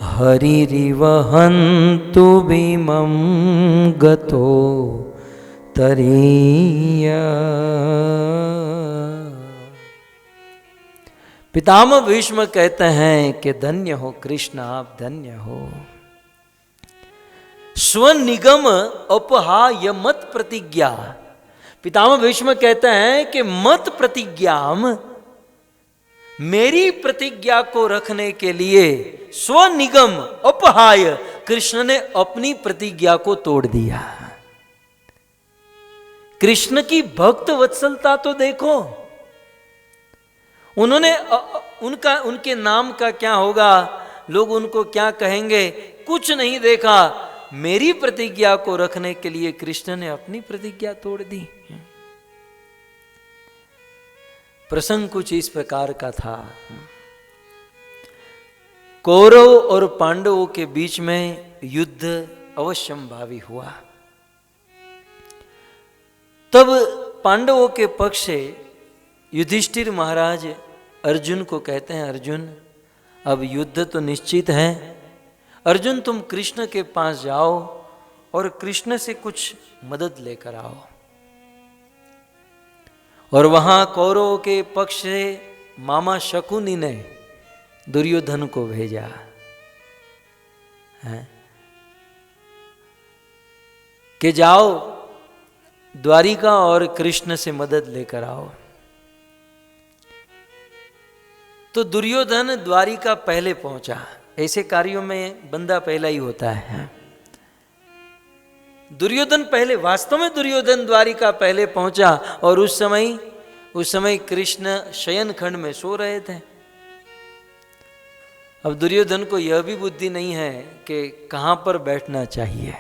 हरिरिवहन्तु भीमं गतो तरीय। पितामह भीष्म कहते हैं कि धन्य हो कृष्ण, आप धन्य हो। स्वनिगम अपहाय मत प्रतिज्ञा, पितामह भीष्म कहते हैं कि मत प्रतिज्ञाम, मेरी प्रतिज्ञा को रखने के लिए स्वनिगम अपहाय, कृष्ण ने अपनी प्रतिज्ञा को तोड़ दिया। कृष्ण की भक्त वत्सलता तो देखो, उन्होंने उनके नाम का क्या होगा, लोग उनको क्या कहेंगे, कुछ नहीं देखा। मेरी प्रतिज्ञा को रखने के लिए कृष्ण ने अपनी प्रतिज्ञा तोड़ दी। प्रसंग कुछ इस प्रकार का था। कौरव और पांडवों के बीच में युद्ध अवश्यंभावी हुआ। तब पांडवों के पक्ष से युधिष्ठिर महाराज अर्जुन को कहते हैं, अर्जुन अब युद्ध तो निश्चित है, अर्जुन तुम कृष्ण के पास जाओ और कृष्ण से कुछ मदद लेकर आओ। और वहां कौरवों के पक्ष से मामा शकुनी ने दुर्योधन को भेजा है कि जाओ द्वारिका और कृष्ण से मदद लेकर आओ। तो दुर्योधन द्वारिका पहले पहुंचा। ऐसे कार्यों में बंदा पहला ही होता है। दुर्योधन पहले, वास्तव में दुर्योधन द्वारिका पहले पहुंचा और उस समय कृष्ण शयन खंड में सो रहे थे। अब दुर्योधन को यह भी बुद्धि नहीं है कि कहां पर बैठना चाहिए,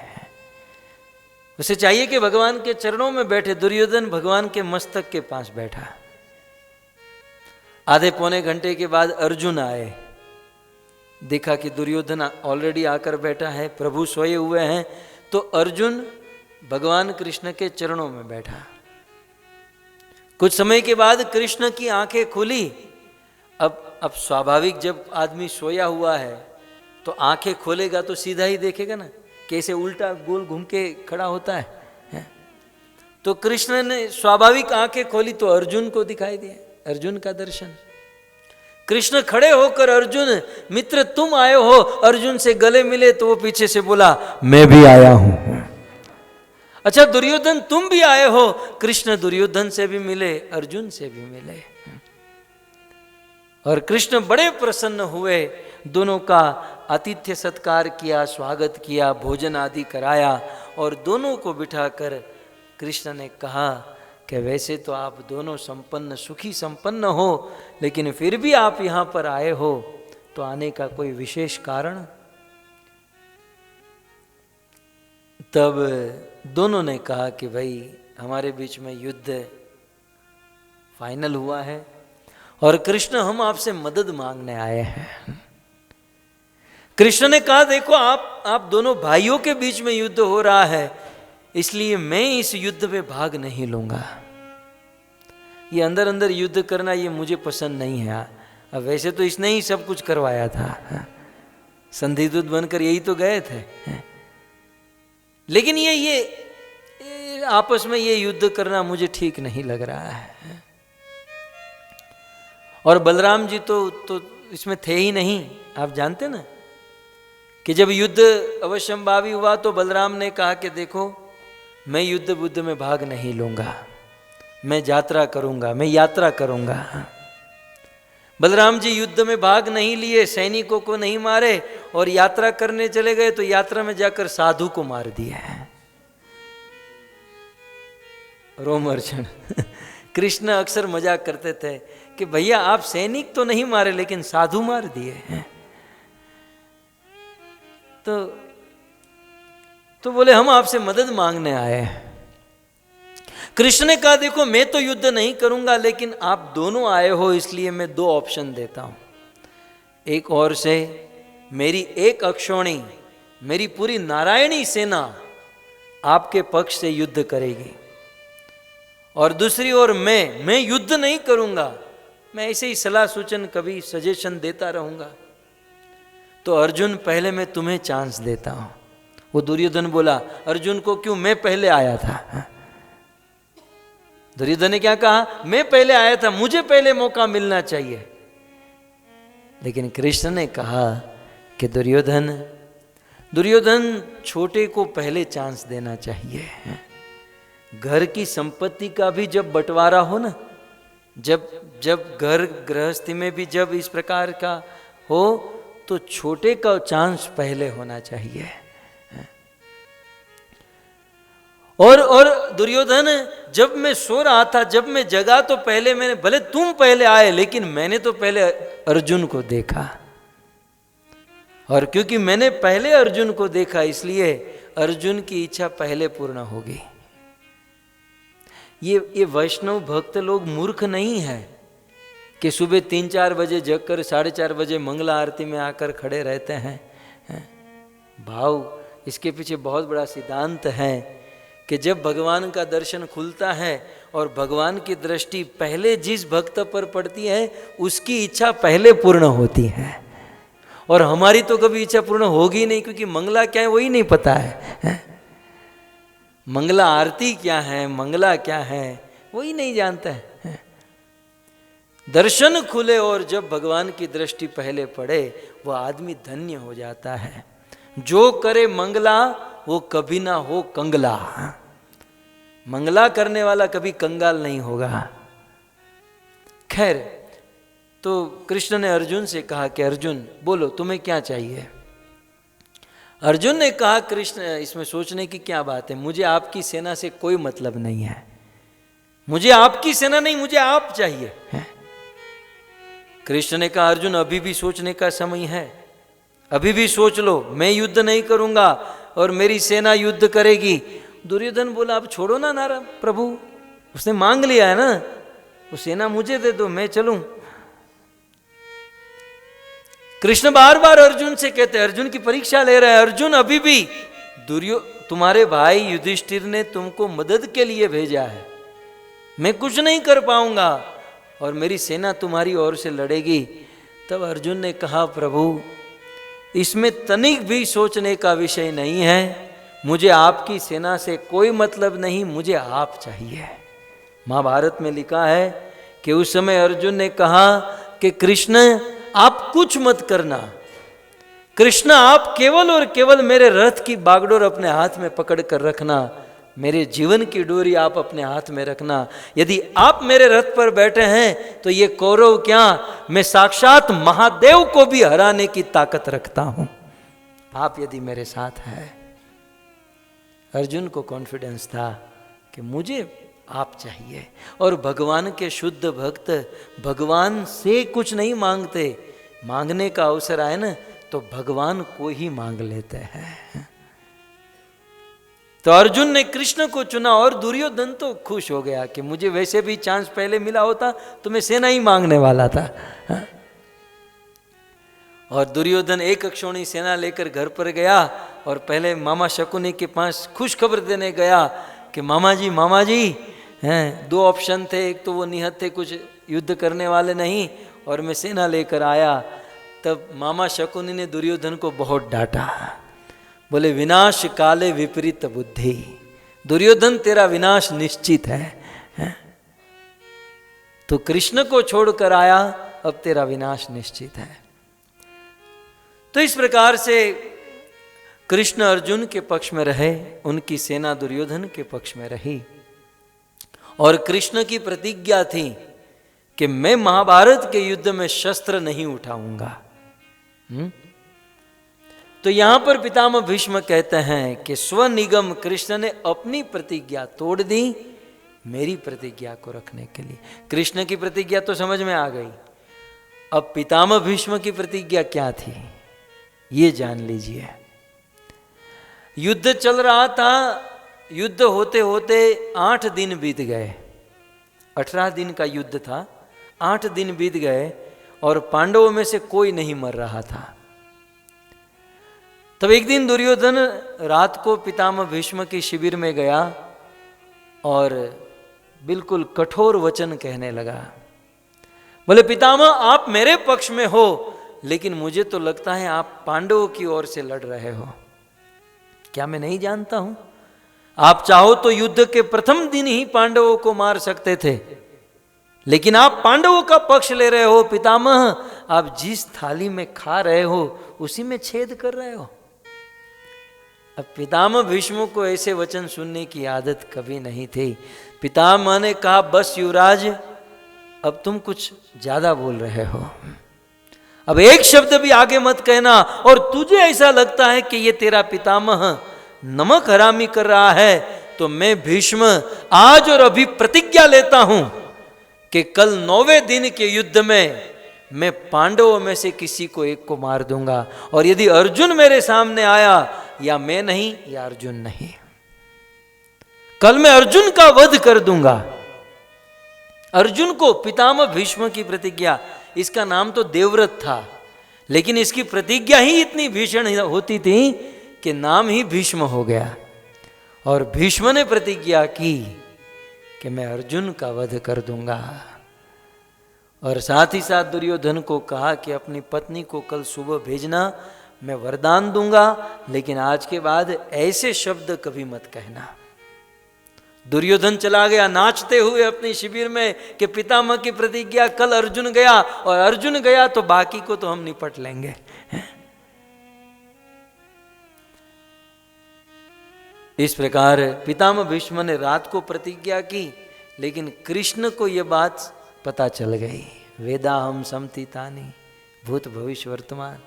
उसे चाहिए कि भगवान के चरणों में बैठे। दुर्योधन भगवान के मस्तक के पास बैठा। आधे पौने घंटे के बाद अर्जुन आए, देखा कि दुर्योधन ऑलरेडी आकर बैठा है, प्रभु सोए हुए हैं। तो अर्जुन भगवान कृष्ण के चरणों में बैठा। कुछ समय के बाद कृष्ण की आंखें खुली। अब स्वाभाविक, जब आदमी सोया हुआ है तो आंखें खोलेगा तो सीधा ही देखेगा ना, कैसे उल्टा गोल घूम के खड़ा होता है? तो कृष्ण ने स्वाभाविक आंखें खोली तो अर्जुन को दिखाई दिया, अर्जुन का दर्शन। कृष्ण खड़े होकर, अर्जुन मित्र तुम आए हो, अर्जुन से गले मिले तो वो पीछे से बोला मैं भी आया हूं। अच्छा दुर्योधन तुम भी आए हो, कृष्ण दुर्योधन से भी मिले, अर्जुन से भी मिले। और कृष्ण बड़े प्रसन्न हुए, दोनों का आतिथ्य सत्कार किया, स्वागत किया, भोजन आदि कराया और दोनों को बिठाकर कृष्ण ने कहा कि वैसे तो आप दोनों संपन्न सुखी संपन्न हो, लेकिन फिर भी आप यहाँ पर आए हो तो आने का कोई विशेष कारण? तब दोनों ने कहा कि भाई हमारे बीच में युद्ध फाइनल हुआ है और कृष्ण हम आपसे मदद मांगने आए हैं। कृष्ण ने कहा देखो आप दोनों भाइयों के बीच में युद्ध हो रहा है, इसलिए मैं इस युद्ध में भाग नहीं लूंगा। ये अंदर अंदर युद्ध करना ये मुझे पसंद नहीं है। अब वैसे तो इसने ही सब कुछ करवाया था, संधिदूत बनकर यही तो गए थे, लेकिन ये आपस में ये युद्ध करना मुझे ठीक नहीं लग रहा है। और बलराम जी तो इसमें थे ही नहीं। आप जानते ना कि जब युद्ध अवश्यंभावी हुआ तो बलराम ने कहा कि देखो मैं युद्ध बुद्ध में भाग नहीं लूंगा, मैं यात्रा करूंगा, मैं यात्रा करूंगा। बलराम जी युद्ध में भाग नहीं लिए, सैनिकों को नहीं मारे और यात्रा करने चले गए तो यात्रा में जाकर साधु को मार दिया। रोमहर्षण कृष्ण अक्सर मजाक करते थे कि भैया आप सैनिक तो नहीं मारे लेकिन साधु मार दिए। तो बोले हम आपसे मदद मांगने आए हैं। कृष्ण ने कहा देखो मैं तो युद्ध नहीं करूंगा, लेकिन आप दोनों आए हो इसलिए मैं दो ऑप्शन देता हूं। एक ओर से मेरी एक अक्षौणी, मेरी पूरी नारायणी सेना आपके पक्ष से युद्ध करेगी और दूसरी ओर मैं युद्ध नहीं करूंगा, मैं ऐसे ही सलाह सूचन कभी सजेशन देता रहूंगा। तो अर्जुन पहले मैं तुम्हें चांस देता हूं। वो दुर्योधन बोला अर्जुन को क्यों, मैं पहले आया था। दुर्योधन ने क्या कहा, मैं पहले आया था, मुझे पहले मौका मिलना चाहिए। लेकिन कृष्ण ने कहा कि दुर्योधन छोटे को पहले चांस देना चाहिए। घर की संपत्ति का भी जब बंटवारा हो ना, जब घर गृहस्थी में भी जब इस प्रकार का हो तो छोटे का चांस पहले होना चाहिए। और दुर्योधन जब मैं सो रहा था, जब मैं जगा तो पहले मैंने, भले तुम पहले आए लेकिन मैंने तो पहले अर्जुन को देखा, और क्योंकि मैंने पहले अर्जुन को देखा इसलिए अर्जुन की इच्छा पहले पूर्ण होगी। ये वैष्णव भक्त लोग मूर्ख नहीं है कि सुबह 3-4 बजे जगकर 4:30 बजे मंगला आरती में आकर खड़े रहते हैं। भाव इसके पीछे बहुत बड़ा सिद्धांत है कि जब भगवान का दर्शन खुलता है और भगवान की दृष्टि पहले जिस भक्त पर पड़ती है उसकी इच्छा पहले पूर्ण होती है, और हमारी तो कभी इच्छा पूर्ण होगी नहीं, क्योंकि मंगला क्या है वही नहीं पता है। मंगला आरती क्या है, मंगला क्या है वही नहीं जानता है। दर्शन खुले और जब भगवान की दृष्टि पहले पड़े वह आदमी धन्य हो जाता है। जो करे मंगला वो कभी ना हो कंगला। मंगला करने वाला कभी कंगाल नहीं होगा। खैर, तो कृष्ण ने अर्जुन से कहा कि अर्जुन बोलो तुम्हें क्या चाहिए। अर्जुन ने कहा कृष्ण इसमें सोचने की क्या बात है, मुझे आपकी सेना से कोई मतलब नहीं है, मुझे आपकी सेना नहीं, मुझे आप चाहिए। कृष्ण ने कहा अर्जुन अभी भी सोचने का समय है, अभी भी सोच लो, मैं युद्ध नहीं करूंगा और मेरी सेना युद्ध करेगी। दुर्योधन बोला अब छोड़ो ना नारायण प्रभु, उसने मांग लिया है ना, वो सेना मुझे दे दो, मैं चलूं। कृष्ण बार बार अर्जुन से कहते, अर्जुन की परीक्षा ले रहे हैं, अर्जुन अभी भी तुम्हारे भाई युधिष्ठिर ने तुमको मदद के लिए भेजा है, मैं कुछ नहीं कर पाऊंगा और मेरी सेना तुम्हारी ओर से लड़ेगी। तब अर्जुन ने कहा प्रभु इसमें तनिक भी सोचने का विषय नहीं है। मुझे आपकी सेना से कोई मतलब नहीं, मुझे आप चाहिए। महाभारत में लिखा है कि उस समय अर्जुन ने कहा कि कृष्ण आप कुछ मत करना, कृष्ण आप केवल और केवल मेरे रथ की बागडोर अपने हाथ में पकड़ कर रखना, मेरे जीवन की डोरी आप अपने हाथ में रखना। यदि आप मेरे रथ पर बैठे हैं तो ये कौरव क्या, मैं साक्षात महादेव को भी हराने की ताकत रखता हूं, आप यदि मेरे साथ हैं। अर्जुन को कॉन्फिडेंस था कि मुझे आप चाहिए। और भगवान के शुद्ध भक्त भगवान से कुछ नहीं मांगते, मांगने का अवसर आए ना तो भगवान को ही मांग लेते हैं। तो अर्जुन ने कृष्ण को चुना और दुर्योधन तो खुश हो गया कि मुझे वैसे भी चांस पहले मिला होता तो मैं सेना ही मांगने वाला था। और दुर्योधन एक अक्षौणी सेना लेकर घर पर गया और पहले मामा शकुनी के पास खुश खबर देने गया कि मामा जी हैं, दो ऑप्शन थे, एक तो वो निहत थे, कुछ युद्ध करने वाले नहीं, और मैं सेना लेकर आया। तब मामा शकुनी ने दुर्योधन को बहुत डांटा, बोले विनाश काले विपरीत बुद्धि, दुर्योधन तेरा विनाश निश्चित है? तो कृष्ण को छोड़कर आया, अब तेरा विनाश निश्चित है। तो इस प्रकार से कृष्ण अर्जुन के पक्ष में रहे, उनकी सेना दुर्योधन के पक्ष में रही। और कृष्ण की प्रतिज्ञा थी कि मैं महाभारत के युद्ध में शस्त्र नहीं उठाऊंगा। तो यहां पर पितामह भीष्म कहते हैं कि स्वनिगम कृष्ण ने अपनी प्रतिज्ञा तोड़ दी मेरी प्रतिज्ञा को रखने के लिए। कृष्ण की प्रतिज्ञा तो समझ में आ गई, अब पितामह भीष्म की प्रतिज्ञा क्या थी ये जान लीजिए। युद्ध चल रहा था, युद्ध होते होते 8 दिन बीत गए, 18 दिन का युद्ध था, 8 दिन बीत गए और पांडवों में से कोई नहीं मर रहा था। तब एक दिन दुर्योधन रात को पितामह भीष्म की शिविर में गया और बिल्कुल कठोर वचन कहने लगा। बोले पितामह आप मेरे पक्ष में हो, लेकिन मुझे तो लगता है आप पांडवों की ओर से लड़ रहे हो। क्या मैं नहीं जानता हूं? आप चाहो तो युद्ध के प्रथम दिन ही पांडवों को मार सकते थे, लेकिन आप पांडवों का पक्ष ले रहे हो। पितामह आप जिस थाली में खा रहे हो उसी में छेद कर रहे हो। अब पितामह भीष्म को ऐसे वचन सुनने की आदत कभी नहीं थी। पितामह ने कहा बस युवराज, अब तुम कुछ ज्यादा बोल रहे हो, अब एक शब्द भी आगे मत कहना। और तुझे ऐसा लगता है कि ये तेरा पितामह नमक हरामी कर रहा है, तो मैं भीष्म आज और अभी प्रतिज्ञा लेता हूं कि कल 9वें दिन के युद्ध में मैं पांडवों में से किसी को एक को मार दूंगा। और यदि अर्जुन मेरे सामने आया, या मैं नहीं या अर्जुन नहीं, कल मैं अर्जुन का वध कर दूंगा। अर्जुन को पितामह भीष्म की प्रतिज्ञा, इसका नाम तो देवव्रत था, लेकिन इसकी प्रतिज्ञा ही इतनी भीषण होती थी कि नाम ही भीष्म हो गया। और भीष्म ने प्रतिज्ञा की कि मैं अर्जुन का वध कर दूंगा। और साथ ही साथ दुर्योधन को कहा कि अपनी पत्नी को कल सुबह भेजना, मैं वरदान दूंगा, लेकिन आज के बाद ऐसे शब्द कभी मत कहना। दुर्योधन चला गया नाचते हुए अपनी शिविर में कि पितामह की प्रतिज्ञा, कल अर्जुन गया, और अर्जुन गया तो बाकी को तो हम निपट लेंगे। इस प्रकार पितामह भीष्म ने रात को प्रतिज्ञा की, लेकिन कृष्ण को यह बात पता चल गई। वेदाहम समतीतानि भूत भविष्य वर्तमान।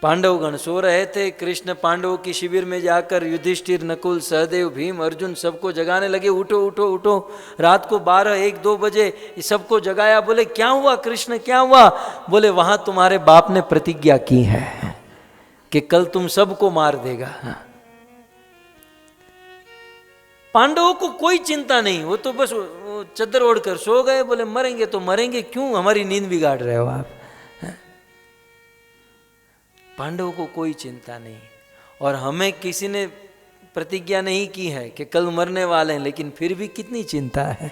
पांडवगण सो रहे थे, कृष्ण पांडवों की शिविर में जाकर युधिष्ठिर, नकुल, सहदेव, भीम, अर्जुन सबको जगाने लगे, उठो उठो उठो। रात को 12-1-2 बजे सबको जगाया। बोले क्या हुआ कृष्ण, क्या हुआ? बोले वहां तुम्हारे बाप ने प्रतिज्ञा की है कि कल तुम सबको मार देगा। पांडवों को कोई चिंता नहीं, वो तो बस चद्दर ओढ़कर सो गए। बोले मरेंगे तो मरेंगे, क्यों हमारी नींद बिगाड़ रहे हो आप? पांडवों को कोई चिंता नहीं। और हमें किसी ने प्रतिज्ञा नहीं की है कि कल मरने वाले हैं, लेकिन फिर भी कितनी चिंता है।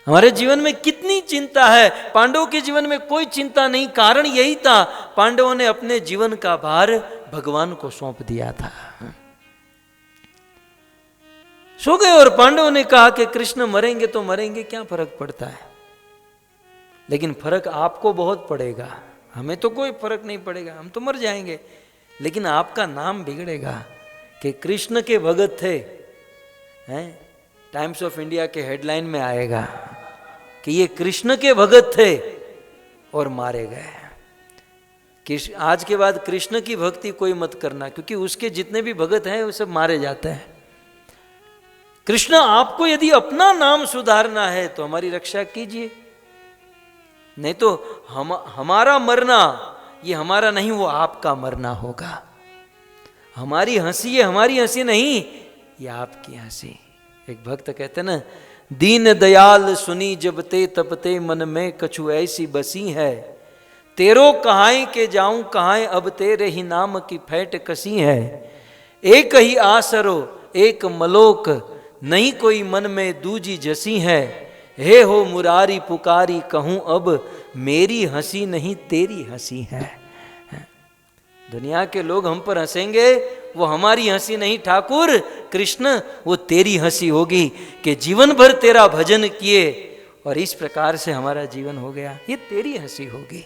हमारे जीवन में कितनी चिंता है। पांडवों के जीवन में कोई चिंता नहीं, कारण यही था पांडवों ने अपने जीवन का भार भगवान को सौंप दिया था। सो गए और पांडवों ने कहा कि कृष्ण मरेंगे तो मरेंगे, क्या फर्क पड़ता है। लेकिन फर्क आपको बहुत पड़ेगा, हमें तो कोई फर्क नहीं पड़ेगा, हम तो मर जाएंगे, लेकिन आपका नाम बिगड़ेगा कि कृष्ण के भगत थे। हैं, टाइम्स ऑफ इंडिया के हेडलाइन में आएगा कि ये कृष्ण के भगत थे और मारे गए। आज के बाद कृष्ण की भक्ति कोई मत करना, क्योंकि उसके जितने भी भगत हैं वो सब मारे जाते हैं। कृष्ण, आपको यदि अपना नाम सुधारना है तो हमारी रक्षा कीजिए, नहीं तो हमारा मरना ये हमारा नहीं, वो आपका मरना होगा। हमारी हंसी ये हमारी हंसी नहीं, ये आपकी हंसी। एक भक्त कहते ना, दीन दयाल सुनी जब ते तपते, मन में कछु ऐसी बसी है, तेरो कहां के जाऊं कहां, अब तेरे ही नाम की फैट कसी है। एक ही आसरो एक मलोक, नहीं कोई मन में दूजी जसी है। हे हो मुरारी पुकारी कहूं अब, मेरी हंसी नहीं तेरी हंसी है। दुनिया के लोग हम पर हंसेंगे, वो हमारी हंसी नहीं ठाकुर, कृष्ण वो तेरी हंसी होगी कि जीवन भर तेरा भजन किए और इस प्रकार से हमारा जीवन हो गया, ये तेरी हंसी होगी।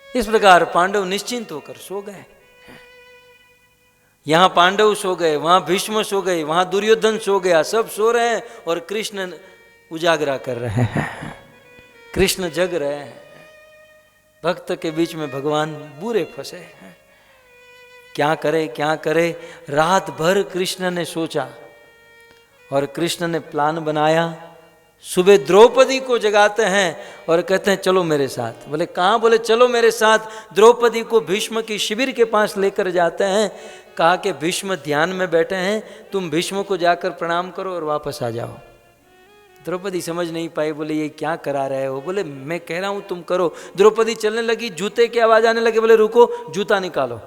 इस प्रकार पांडव निश्चिंत होकर सो गए। यहां पांडव सो गए, वहां भीष्म सो गए, वहां दुर्योधन सो गया, सब सो रहे हैं और कृष्ण उजागरा कर रहे हैं, कृष्ण जग रहे हैं। भक्त के बीच में भगवान बुरे फंसे हैं, क्या करे क्या करे। रात भर कृष्ण ने सोचा और कृष्ण ने प्लान बनाया। सुबह द्रौपदी को जगाते हैं और कहते हैं चलो मेरे साथ। बोले कहाँ? बोले चलो मेरे साथ। द्रौपदी को भीष्म की शिविर के पास लेकर जाते हैं। कहा कि भीष्म ध्यान में बैठे हैं, तुम भीष्म को जाकर प्रणाम करो और वापस आ जाओ। द्रौपदी समझ नहीं पाई, बोले ये क्या करा रहे हो? बोले मैं कह रहा हूं तुम करो। द्रौपदी चलने लगी, जूते की आवाज आने लगी। बोले रुको, जूता निकालो,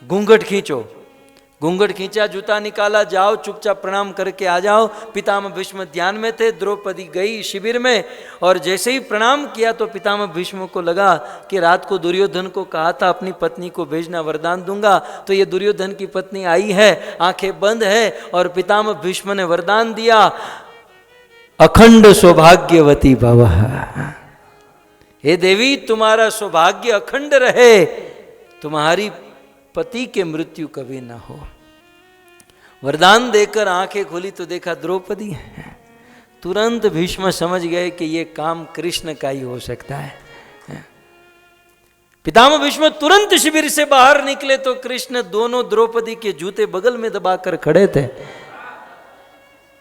घूंघट खींचो। घूंघट खींचा, जूता निकाला, जाओ चुपचाप प्रणाम करके आ जाओ। पितामह भीष्म ध्यान में थे। द्रौपदी गई शिविर में और जैसे ही प्रणाम किया तो पितामह भीष्म को लगा कि रात को दुर्योधन को कहा था अपनी पत्नी को भेजना, वरदान दूंगा। तो ये दुर्योधन की पत्नी आई है, आंखें बंद है और पितामह भीष्म ने वरदान दिया, अखंड सौभाग्यवती भव। हे देवी, तुम्हारा सौभाग्य अखंड रहे, तुम्हारी पति के मृत्यु कभी ना हो। वरदान देकर आंखें खोली तो देखा द्रौपदी है। तुरंत भीष्म समझ गए कि ये काम कृष्ण का ही हो सकता है। पितामह भीष्म तुरंत शिविर से बाहर निकले तो कृष्ण दोनों द्रौपदी के जूते बगल में दबाकर खड़े थे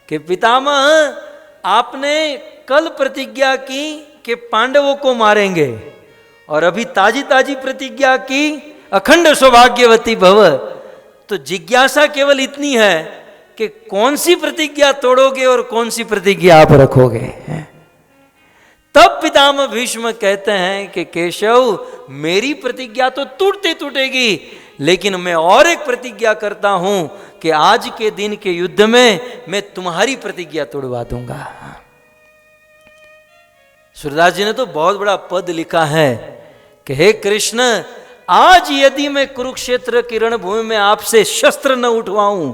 कि पितामह, आपने कल प्रतिज्ञा की कि पांडवों को मारेंगे और अभी ताजी ताजी प्रतिज्ञा की अखंड सौभाग्यवती भव। तो जिज्ञासा केवल इतनी है कि कौन सी प्रतिज्ञा तोड़ोगे और कौन सी प्रतिज्ञा आप रखोगे। तब पितामह भीष्म कहते हैं कि केशव, मेरी प्रतिज्ञा तो टूटते टूटेगी, लेकिन मैं और एक प्रतिज्ञा करता हूं कि आज के दिन के युद्ध में मैं तुम्हारी प्रतिज्ञा तोड़वा दूंगा। सूरदास जी ने तो बहुत बड़ा पद लिखा है कि हे कृष्ण, आज यदि मैं कुरुक्षेत्र की रणभूमि में आपसे शस्त्र न उठवाऊं,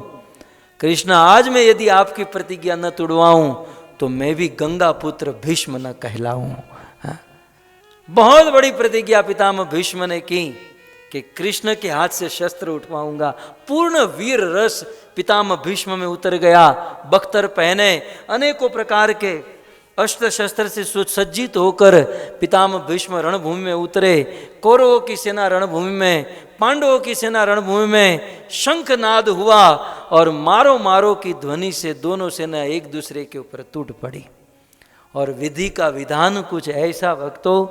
कृष्ण आज मैं यदि आपकी प्रतिज्ञा न तोड़वाऊं तो मैं भी गंगा पुत्र भीष्म न कहलाऊं। बहुत बड़ी प्रतिज्ञा पितामह भीष्म ने की कि कृष्ण के हाथ से शस्त्र उठवाऊंगा। पूर्ण वीर रस पितामह भीष्म में उतर गया। बख्तर पहने, अनेकों प्रकार के अस्त्र शस्त्र से सुसज्जित होकर पितामह भीष्म रणभूमि में उतरे। कौरवों की सेना रणभूमि में, पांडवों की सेना रणभूमि में। शंखनाद हुआ और मारो मारो की ध्वनि से दोनों सेना एक दूसरे के ऊपर टूट पड़ी। और विधि का विधान कुछ ऐसा भक्तों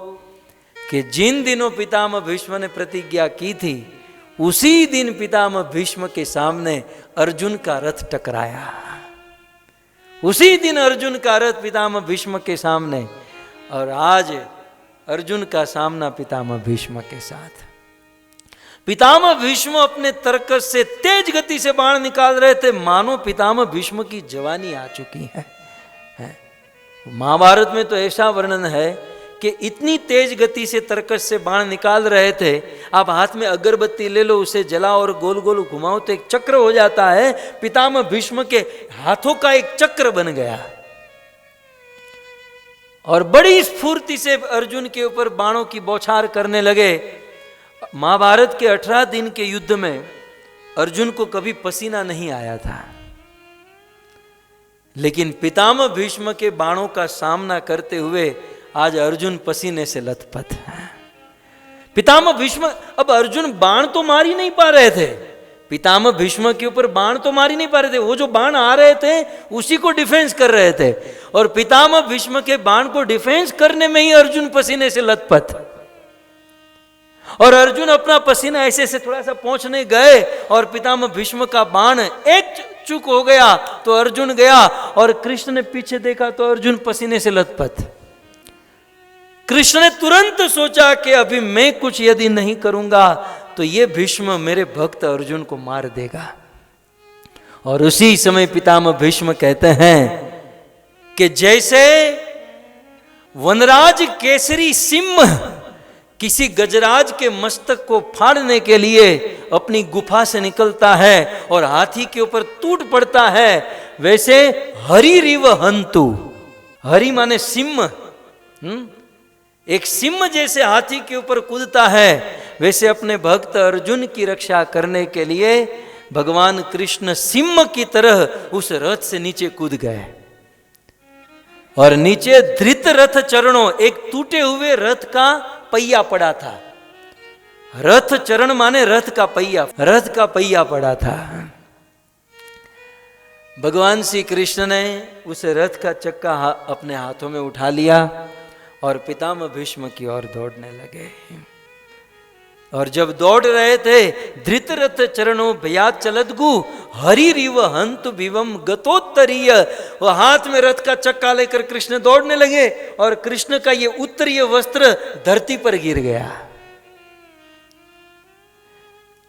कि जिन दिनों पितामह भीष्म ने प्रतिज्ञा की थी, उसी दिन पितामह भीष्म के सामने अर्जुन का रथ टकराया। उसी दिन अर्जुन का रथ पितामह भीष्म के सामने, और आज अर्जुन का सामना पितामह भीष्म के साथ। पितामह भीष्म अपने तरकस से तेज गति से बाण निकाल रहे थे, मानो पितामह भीष्म की जवानी आ चुकी है। महाभारत में तो ऐसा वर्णन है कि इतनी तेज गति से तरकश से बाण निकाल रहे थे, आप हाथ में अगरबत्ती ले लो, उसे जलाओ और गोल गोल घुमाओ तो एक चक्र हो जाता है। पितामह भीष्म के हाथों का एक चक्र बन गया और बड़ी स्फूर्ति से अर्जुन के ऊपर बाणों की बौछार करने लगे। महाभारत के 18 दिन के युद्ध में अर्जुन को कभी पसीना नहीं आया था, लेकिन पितामह भीष्म के बाणों का सामना करते हुए आज अर्जुन पसीने से लथपथ है। पितामह भीष्म, अब अर्जुन बाण तो मार ही नहीं पा रहे थे, पितामह भीष्म के ऊपर बाण तो मार ही नहीं पा रहे थे, वो जो बाण आ रहे थे उसी को डिफेंस कर रहे थे, और पितामह भीष्म के बाण को डिफेंस करने में ही अर्जुन पसीने से लथपथ। और अर्जुन अपना पसीना ऐसे ऐसे थोड़ा सा पहुंचने गए और पितामह भीष्म का बाण एक चूक हो गया तो अर्जुन गया, और कृष्ण ने पीछे देखा तो अर्जुन पसीने से लथपथ। कृष्ण ने तुरंत सोचा कि अभी मैं कुछ यदि नहीं करूंगा तो ये भीष्म मेरे भक्त अर्जुन को मार देगा। और उसी समय पितामह भीष्म कहते हैं कि जैसे वनराज केसरी सिंह किसी गजराज के मस्तक को फाड़ने के लिए अपनी गुफा से निकलता है और हाथी के ऊपर टूट पड़ता है, वैसे हरि रिव हंतु, हरि माने सिंह, एक सिंह जैसे हाथी के ऊपर कूदता है, वैसे अपने भक्त अर्जुन की रक्षा करने के लिए भगवान कृष्ण सिंह की तरह उस रथ से नीचे कूद गए। और नीचे धृत रथ चरणों, एक टूटे हुए रथ का पहिया पड़ा था। रथ चरण माने रथ का पहिया, रथ का पहिया पड़ा था। भगवान श्री कृष्ण ने उस रथ का चक्का अपने हाथों में उठा लिया और पितामह भीष्म की ओर दौड़ने लगे। और जब दौड़ रहे थे, धृतरथ चरणों भयात चलदगु हरि रिव हंतु भिवम गतोत्तरीय, वह हाथ में रथ का चक्का लेकर कृष्ण दौड़ने लगे और कृष्ण का ये उत्तरीय वस्त्र धरती पर गिर गया।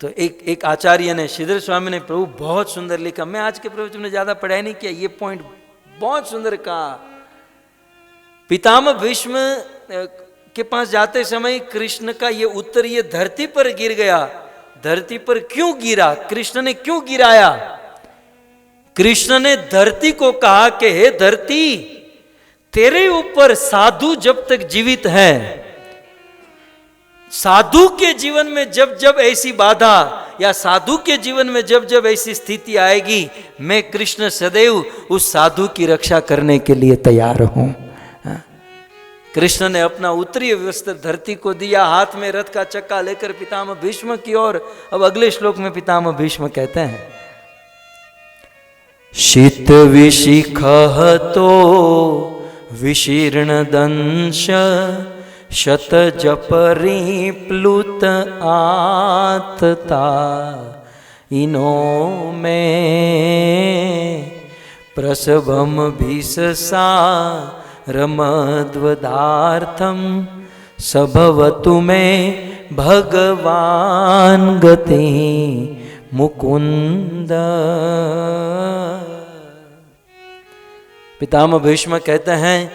तो एक आचार्य ने, श्रीधर स्वामी ने, प्रभु बहुत सुंदर लिखा, मैं आज के प्रवचन में ज्यादा पढ़ाई नहीं किया, ये पॉइंट बहुत सुंदर कहा। पितामह भीष्म के पास जाते समय कृष्ण का ये उत्तरीय धरती पर गिर गया। धरती पर क्यों गिरा? कृष्ण ने क्यों गिराया? कृष्ण ने धरती को कहा कि हे धरती, तेरे ऊपर साधु जब तक जीवित है, साधु के जीवन में जब जब ऐसी बाधा या साधु के जीवन में जब जब ऐसी स्थिति आएगी, मैं कृष्ण सदैव उस साधु की रक्षा करने के लिए तैयार हूं। कृष्ण ने अपना उत्तरीय वस्त्र धरती को दिया, हाथ में रथ का चक्का लेकर पितामह भीष्म की ओर। अब अगले श्लोक में पितामह भीष्म कहते हैं, शीत विशिखतो विशीर्ण दंश शत जपरी प्लुत आतता इनो में प्रसभम भीषसा रमद्वदार्थम सभवतु में भगवान गति मुकुंद। पितामह भीष्म कहते हैं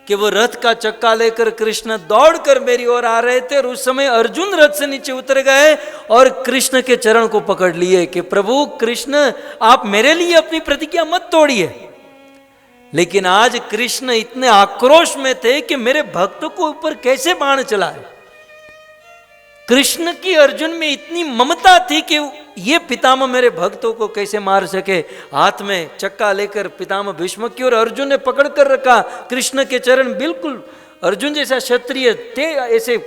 कि वो रथ का चक्का लेकर कृष्ण दौड़कर मेरी ओर आ रहे थे और उस समय अर्जुन रथ से नीचे उतर गए और कृष्ण के चरण को पकड़ लिए कि प्रभु कृष्ण, आप मेरे लिए अपनी प्रतिज्ञा मत तोड़िए। लेकिन आज कृष्ण इतने आक्रोश में थे कि मेरे भक्तों को ऊपर कैसे बाण चलाए। कृष्ण की अर्जुन में इतनी ममता थी कि ये पितामह मेरे भक्तों को कैसे मार सके। हाथ में चक्का लेकर पितामह भीष्म की और अर्जुन ने पकड़ कर रखा कृष्ण के चरण, बिल्कुल अर्जुन जैसा क्षत्रिय थे ऐसे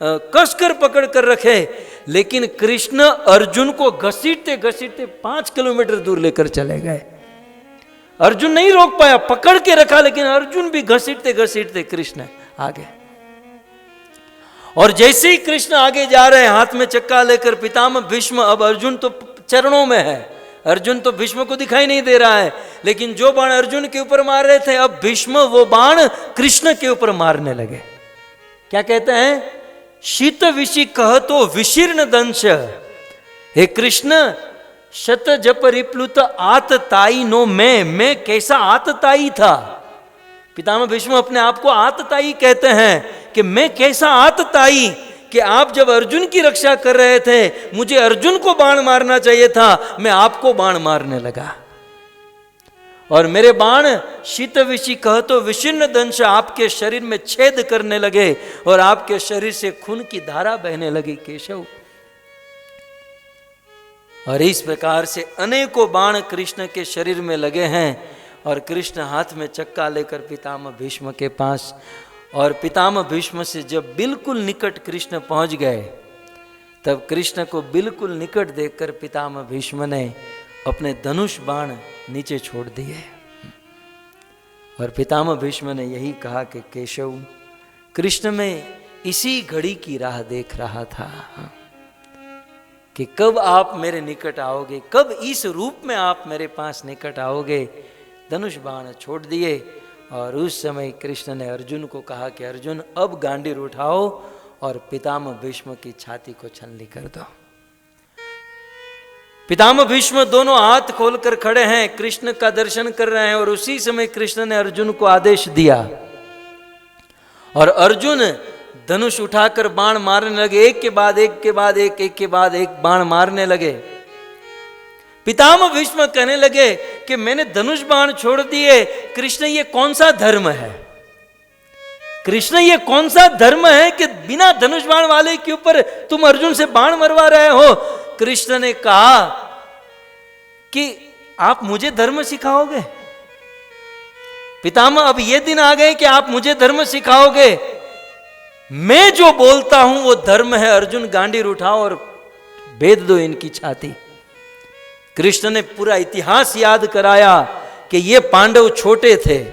कसकर पकड़ कर रखे। लेकिन कृष्ण अर्जुन को घसीटते घसीटते 5 किलोमीटर दूर लेकर चले गए। अर्जुन नहीं रोक पाया, पकड़ के रखा, लेकिन अर्जुन भी घसीटते घसीटते कृष्ण आगे। और जैसे ही कृष्ण आगे जा रहे हैं हाथ में चक्का लेकर पितामह भीष्म, अब अर्जुन तो चरणों में है, अर्जुन तो भीष्म को दिखाई नहीं दे रहा है, लेकिन जो बाण अर्जुन के ऊपर मार रहे थे अब भीष्म वो बाण कृष्ण के ऊपर मारने लगे। क्या कहते हैं? शीत विषि कहतो विशीर्ण दंश, हे कृष्ण शत जप रिप्लुत आतताई नो, मैं कैसा आतताई था, पितामह भीष्म अपने आप को आतताई कहते हैं कि मैं कैसा आतताई कि आप जब अर्जुन की रक्षा कर रहे थे, मुझे अर्जुन को बाण मारना चाहिए था, मैं आपको बाण मारने लगा और मेरे बाण शीत विषी कह तो विशीर्ण दंश आपके शरीर में छेद करने लगे और आपके शरीर से खून की धारा बहने लगी केशव। और इस प्रकार से अनेकों बाण कृष्ण के शरीर में लगे हैं और कृष्ण हाथ में चक्का लेकर पितामह भीष्म के पास, और पितामह भीष्म से जब बिल्कुल निकट कृष्ण पहुंच गए, तब कृष्ण को बिल्कुल निकट देखकर पितामह भीष्म ने अपने धनुष बाण नीचे छोड़ दिए और पितामह भीष्म ने यही कहा कि केशव, कृष्ण में इसी घड़ी की राह देख रहा था कि कब आप मेरे निकट आओगे, कब इस रूप में आप मेरे पास निकट आओगे। धनुष बाण छोड़ दिए और उस समय कृष्ण ने अर्जुन को कहा कि अर्जुन, अब गांडीव उठाओ और पितामह भीष्म की छाती को छलनी कर दो। पितामह भीष्म दोनों हाथ खोलकर खड़े हैं, कृष्ण का दर्शन कर रहे हैं और उसी समय कृष्ण ने अर्जुन को आदेश दिया और अर्जुन धनुष उठाकर बाण मारने लगे, एक के बाद एक के बाद एक, एक के बाद एक बाण मारने लगे। पितामह भीष्म कहने लगे कि मैंने धनुष बाण छोड़ दिए, कृष्ण ये कौन सा धर्म है, कृष्ण ये कौन सा धर्म है कि बिना धनुष बाण वाले के ऊपर तुम अर्जुन से बाण मरवा रहे हो। कृष्ण ने कहा कि आप मुझे धर्म सिखाओगे पितामह, अब ये दिन आ गए कि आप मुझे धर्म सिखाओगे। मैं जो बोलता हूं वो धर्म है। अर्जुन गांडीव उठाओ और भेद दो इनकी छाती। कृष्ण ने पूरा इतिहास याद कराया कि ये पांडव छोटे थे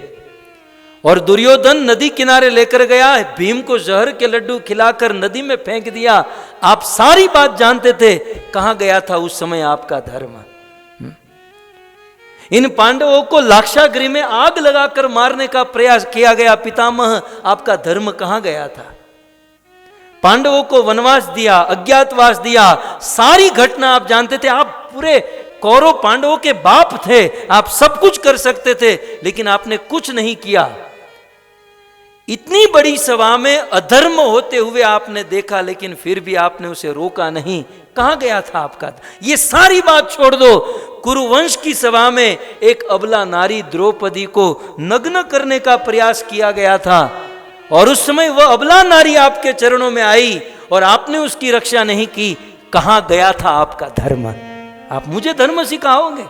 और दुर्योधन नदी किनारे लेकर गया, भीम को जहर के लड्डू खिलाकर नदी में फेंक दिया। आप सारी बात जानते थे, कहां गया था उस समय आपका धर्म। इन पांडवों को लाक्षागृह में आग लगाकर मारने का प्रयास किया गया, पितामह आपका धर्म कहां गया था। पांडवों को वनवास दिया, अज्ञातवास दिया, सारी घटना आप जानते थे। आप पूरे कौरव पांडवों के बाप थे, आप सब कुछ कर सकते थे, लेकिन आपने कुछ नहीं किया। इतनी बड़ी सभा में अधर्म होते हुए आपने देखा, लेकिन फिर भी आपने उसे रोका नहीं। कहां गया था आपका? ये सारी बात छोड़ दो। कुरुवंश की सभा में एक अबला नारी द्रौपदी को नग्न करने का प्रयास किया गया था और उस समय वह अबला नारी आपके चरणों में आई और आपने उसकी रक्षा नहीं की। कहां गया था आपका धर्म? आप मुझे धर्म सिखाओगे?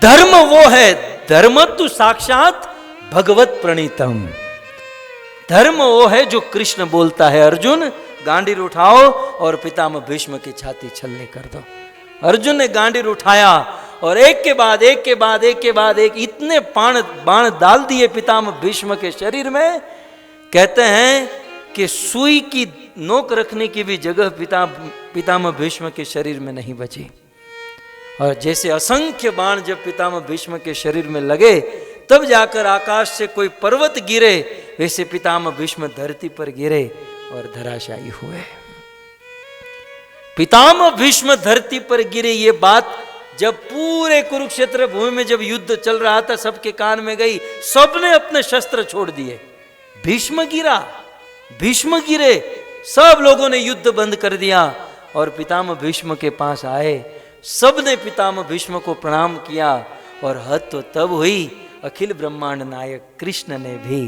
धर्म वो है, धर्म तो साक्षात भगवत प्रणीतम। धर्म वो है जो कृष्ण बोलता है, अर्जुन गांडीव उठाओ और पितामह भीष्म की छाती छलनी कर दो। अर्जुन ने गांडीव उठाया और एक के बाद एक के बाद एक के बाद एक इतने बाण डाल दिए पितामह भीष्म के शरीर में। कहते हैं कि सुई की नोक रखने की भी जगह पितामह भीष्म के शरीर में नहीं बची। और जैसे असंख्य बाण जब पितामह भीष्म के शरीर में लगे, तब जाकर आकाश से कोई पर्वत गिरे, वैसे पितामह भीष्म धरती पर गिरे और धराशायी हुए। पितामह भीष्म धरती पर गिरे, ये बात जब पूरे कुरुक्षेत्र भूमि में जब युद्ध चल रहा था, सबके कान में गई। सबने अपने शस्त्र छोड़ दिए। भीष्म गिरा, भीष्म गिरे, सब लोगों ने युद्ध बंद कर दिया और पितामह भीष्म के पास आए। सबने पितामह भीष्म को प्रणाम किया और हद तो तब हुई, अखिल ब्रह्मांड नायक कृष्ण ने भी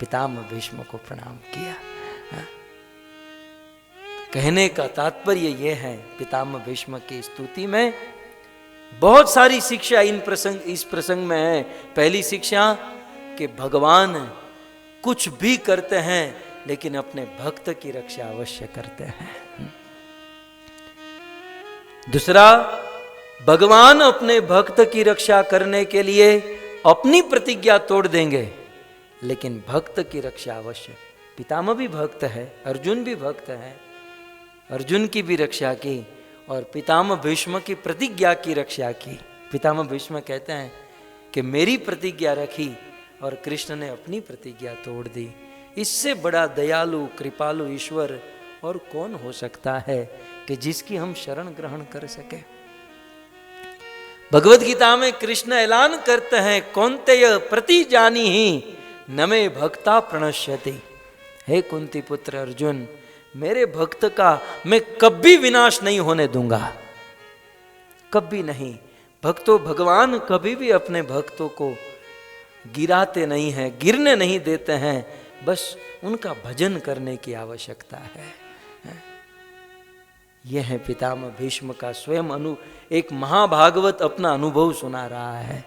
पितामह भीष्म को प्रणाम किया। कहने का तात्पर्य यह है, पितामह भीष्म की स्तुति में बहुत सारी शिक्षा इस प्रसंग में है। पहली शिक्षा कि भगवान कुछ भी करते हैं लेकिन अपने भक्त की रक्षा अवश्य करते हैं। दूसरा, भगवान अपने भक्त की रक्षा करने के लिए अपनी प्रतिज्ञा तोड़ देंगे, लेकिन भक्त की रक्षा अवश्य। पितामह भी भक्त है, अर्जुन भी भक्त है, अर्जुन की भी रक्षा की और पितामह भीष्म की प्रतिज्ञा की रक्षा की। पितामह भीष्म कहते हैं कि मेरी प्रतिज्ञा रखी और कृष्ण ने अपनी प्रतिज्ञा तोड़ दी। इससे बड़ा दयालु कृपालु ईश्वर और कौन हो सकता है कि जिसकी हम शरण ग्रहण कर सके। भगवत गीता में कृष्ण ऐलान करते हैं, कौन्तेय प्रति जानी ही न मे भक्ता प्रणश्यति। हे कुंती पुत्र अर्जुन, मेरे भक्त का मैं कभी विनाश नहीं होने दूंगा, कभी नहीं। भक्तों, भगवान कभी भी अपने भक्तों को गिराते नहीं हैं, गिरने नहीं देते हैं, बस उनका भजन करने की आवश्यकता है। यह है पितामह भीष्म का स्वयं एक महाभागवत अपना अनुभव सुना रहा है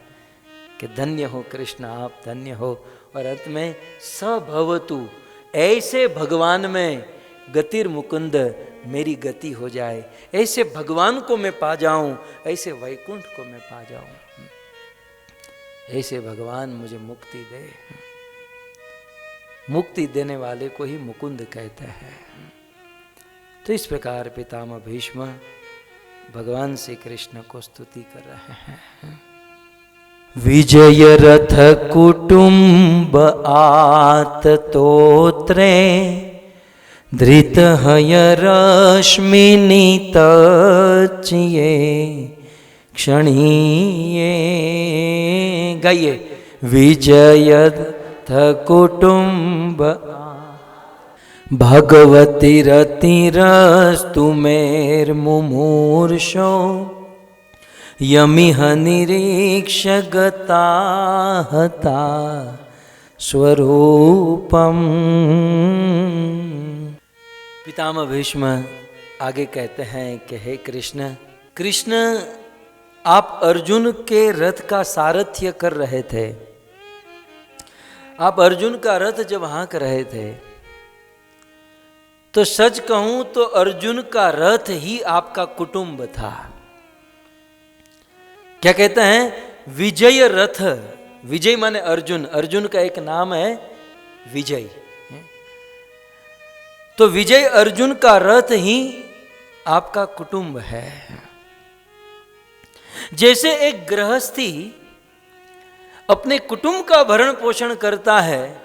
कि धन्य हो कृष्ण, आप धन्य हो। और अंत में सभवतु, ऐसे भगवान में गतिर मुकुंद, मेरी गति हो जाए, ऐसे भगवान को मैं पा जाऊं, ऐसे वैकुंठ को मैं पा जाऊं, ऐसे भगवान मुझे मुक्ति दे। मुक्ति देने वाले को ही मुकुंद कहते हैं। तो इस प्रकार पितामह भीष्म भगवान श्री कृष्ण को स्तुति कर रहे हैं। विजय रथ कुटुंब आत तोत्रे, धृत हय रश्मिनी तचिये क्षणीये। गाइए, विजय रथ कुटुंब भगवती रतिरस्तु मेर मुमूर्षो, यमिह निरीक्ष गता हता स्वरूपम। पितामह भीष्म आगे कहते हैं कि हे कृष्ण, कृष्ण आप अर्जुन के रथ का सारथ्य कर रहे थे। आप अर्जुन का रथ जब हाँक रहे थे तो सच कहूं तो अर्जुन का रथ ही आपका कुटुंब था। क्या कहते हैं? विजय रथ, विजय माने अर्जुन, अर्जुन का एक नाम है विजय। तो विजय अर्जुन का रथ ही आपका कुटुंब है। जैसे एक गृहस्थी अपने कुटुंब का भरण पोषण करता है,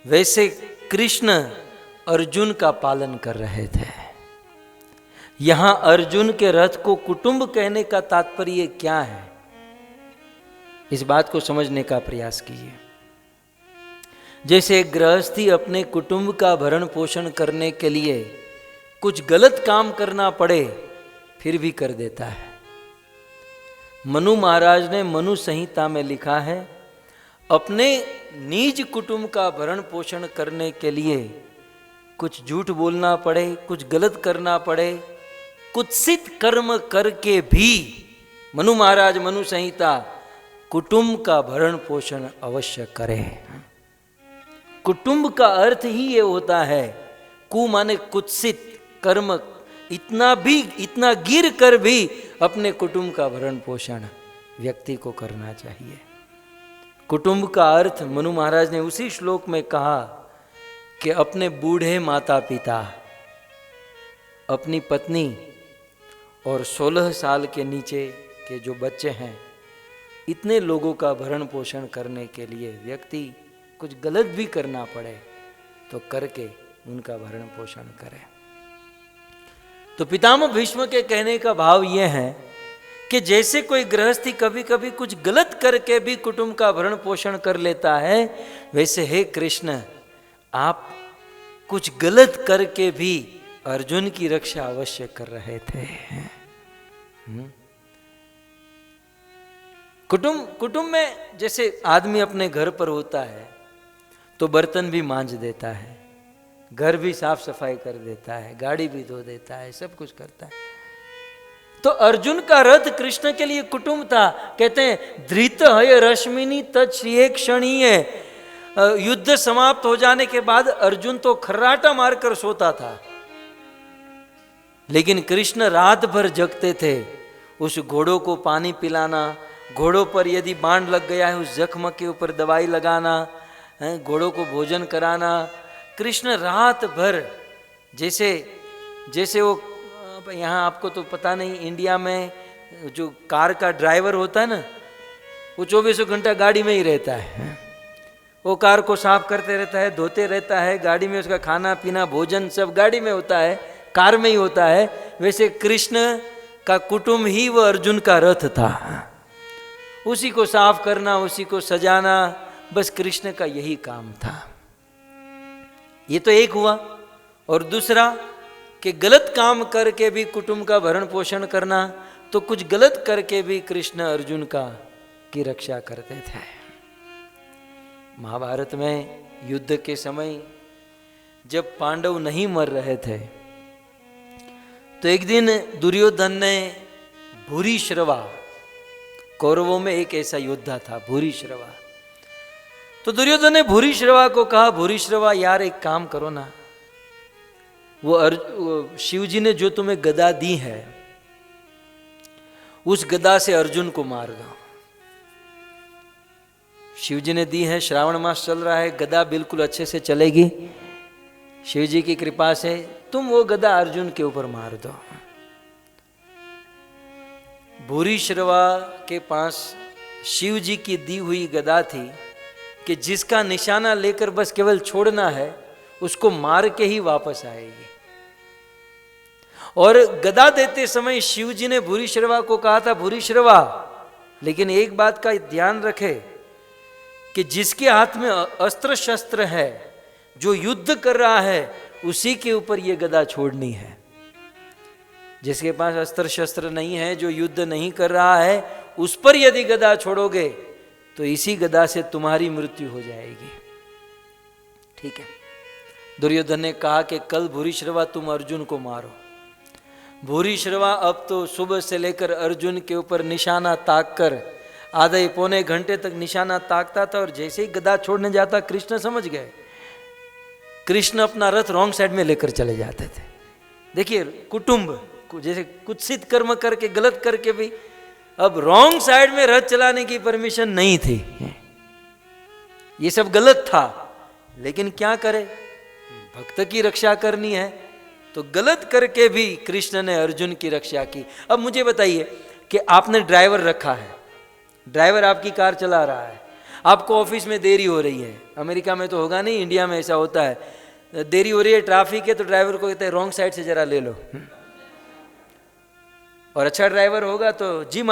वैसे कृष्ण अर्जुन का पालन कर रहे थे। यहां अर्जुन के रथ को कुटुंब कहने का तात्पर्य क्या है, इस बात को समझने का प्रयास कीजिए। जैसे गृहस्थी अपने कुटुंब का भरण पोषण करने के लिए कुछ गलत काम करना पड़े फिर भी कर देता है। मनु महाराज ने मनु संहिता में लिखा है, अपने निज कुटुंब का भरण पोषण करने के लिए कुछ झूठ बोलना पड़े, कुछ गलत करना पड़े, कुत्सित कर्म करके भी मनु महाराज मनु संहिता कुटुंब का भरण पोषण अवश्य करे। कुटुंब का अर्थ ही ये होता है, कु माने कुत्सित कर्म, इतना गिर कर भी अपने कुटुंब का भरण पोषण व्यक्ति को करना चाहिए। कुटुंब का अर्थ मनु महाराज ने उसी श्लोक में कहा कि अपने बूढ़े माता पिता, अपनी पत्नी और 16 साल के नीचे के जो बच्चे हैं, इतने लोगों का भरण पोषण करने के लिए व्यक्ति कुछ गलत भी करना पड़े तो करके उनका भरण पोषण करे। तो पितामह भीष्म के कहने का भाव यह है कि जैसे कोई गृहस्थी कभी कभी कुछ गलत करके भी कुटुंब का भरण पोषण कर लेता है, वैसे हे कृष्ण आप कुछ गलत करके भी अर्जुन की रक्षा अवश्य कर रहे थे। कुटुंब में जैसे आदमी अपने घर पर होता है तो बर्तन भी मांज देता है, घर भी साफ सफाई कर देता है, गाड़ी भी धो देता है, सब कुछ करता है। तो अर्जुन का रथ कृष्ण के लिए कुटुंब था। कहते हैं धृत हय रश्मिनी तच्छ्रिये क्षणीये। युद्ध समाप्त हो जाने के बाद अर्जुन तो खर्राटा मारकर सोता था, लेकिन कृष्ण रात भर जगते थे। उस घोड़ों को पानी पिलाना, घोड़ों पर यदि बाण लग गया है उस जख्म के ऊपर दवाई लगाना, घोड़ों को भोजन कराना। कृष्ण रात भर, जैसे वो यहाँ आपको तो पता नहीं, इंडिया में जो कार का ड्राइवर होता है ना, वो 24 घंटा गाड़ी में ही रहता है। वो कार को साफ करते रहता है, धोते रहता है, गाड़ी में उसका खाना पीना भोजन सब गाड़ी में होता है, कार में ही होता है। वैसे कृष्ण का कुटुंब ही वो अर्जुन का रथ था। उसी को साफ करना, उसी को सजाना, बस कृष्ण का यही काम था। ये तो एक हुआ। और दूसरा कि गलत काम करके भी कुटुंब का भरण पोषण करना, तो कुछ गलत करके भी कृष्ण अर्जुन की रक्षा करते थे। महाभारत में युद्ध के समय जब पांडव नहीं मर रहे थे, तो एक दिन दुर्योधन ने भूरिश्रवा, कौरवों में एक ऐसा योद्धा था भूरिश्रवा, तो दुर्योधन ने भूरिश्रवा को कहा, भूरिश्रवा यार एक काम करो ना, वो शिव जी ने जो तुम्हें गदा दी है, उस गदा से अर्जुन को मार दो। शिव जी ने दी है, श्रावण मास चल रहा है, गदा बिल्कुल अच्छे से चलेगी शिव जी की कृपा से, तुम वो गदा अर्जुन के ऊपर मार दो। भूरिश्रवा के पास शिव जी की दी हुई गदा थी कि जिसका निशाना लेकर बस केवल छोड़ना है, उसको मार के ही वापस आएगी। और गदा देते समय शिव जी ने भूरिश्रवा को कहा था, भूरिश्रवा लेकिन एक बात का ध्यान रखे कि जिसके हाथ में अस्त्र शस्त्र है, जो युद्ध कर रहा है, उसी के ऊपर ये गदा छोड़नी है। जिसके पास अस्त्र शस्त्र नहीं है, जो युद्ध नहीं कर रहा है, उस पर यदि गदा छोड़ोगे तो इसी गदा से तुम्हारी मृत्यु हो जाएगी। ठीक है। दुर्योधन ने कहा कि कल भूरिश्रवा तुम अर्जुन को मारो। भूरिश्रवा अब तो सुबह से लेकर अर्जुन के ऊपर निशाना ताक कर आधे पौने घंटे तक निशाना ताकता था, और जैसे ही गदा छोड़ने जाता कृष्ण समझ गए। कृष्ण अपना रथ रॉन्ग साइड में लेकर चले जाते थे। देखिए कुटुंब जैसे कुत्सित कर्म करके, गलत करके भी अब रॉन्ग साइड में रथ चलाने की परमिशन नहीं थी। ये सब गलत था, लेकिन क्या करे, भक्त की रक्षा करनी है, तो गलत करके भी कृष्ण ने अर्जुन की रक्षा की। अब मुझे बताइए कि आपने ड्राइवर रखा है, ड्राइवर आपकी कार चला रहा है, आपको ऑफिस में देरी हो रही है। अमेरिका में तो होगा नहीं, इंडिया में ऐसा होता है, देरी हो रही है, ट्रैफिक है, तो ड्राइवर को कहते हैं रॉन्ग साइड से जरा ले लो। और अच्छा ड्राइवर होगा तो जी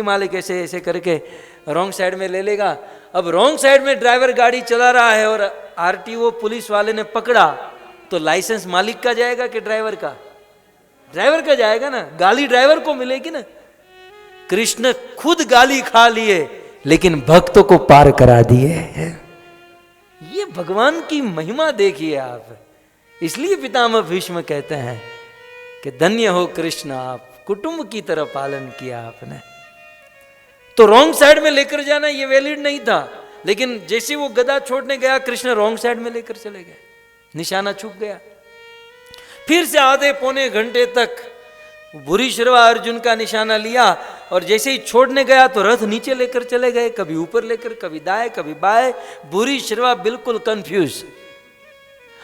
मालिक ऐसे ऐसे करके रॉन्ग साइड में ले लेगा। अब रॉन्ग साइड में ड्राइवर गाड़ी चला रहा है और आरटीओ पुलिस वाले ने पकड़ा, तो लाइसेंस मालिक का जाएगा कि ड्राइवर का? ड्राइवर का जाएगा ना, गाली ड्राइवर को मिलेगी ना। कृष्ण खुद गाली खा लिए लेकिन भक्तों को पार करा दिए। ये भगवान की महिमा देखिए आप। इसलिए पितामह भीष्म कहते हैं कि धन्य हो कृष्ण, आप कुटुंब की तरह पालन किया आपने। तो रॉन्ग साइड में लेकर जाना ये वैलिड नहीं था, लेकिन जैसे वो गदा छोड़ने गया कृष्ण रॉन्ग साइड में लेकर चले गए, निशाना चूक गया। फिर से आधे पौने घंटे तक भूरिश्रवा अर्जुन का निशाना लिया, और जैसे ही छोड़ने गया तो रथ नीचे लेकर चले गए, कभी ऊपर लेकर, कभी दाएं कभी बाएं। भूरिश्रवा बिल्कुल कंफ्यूज।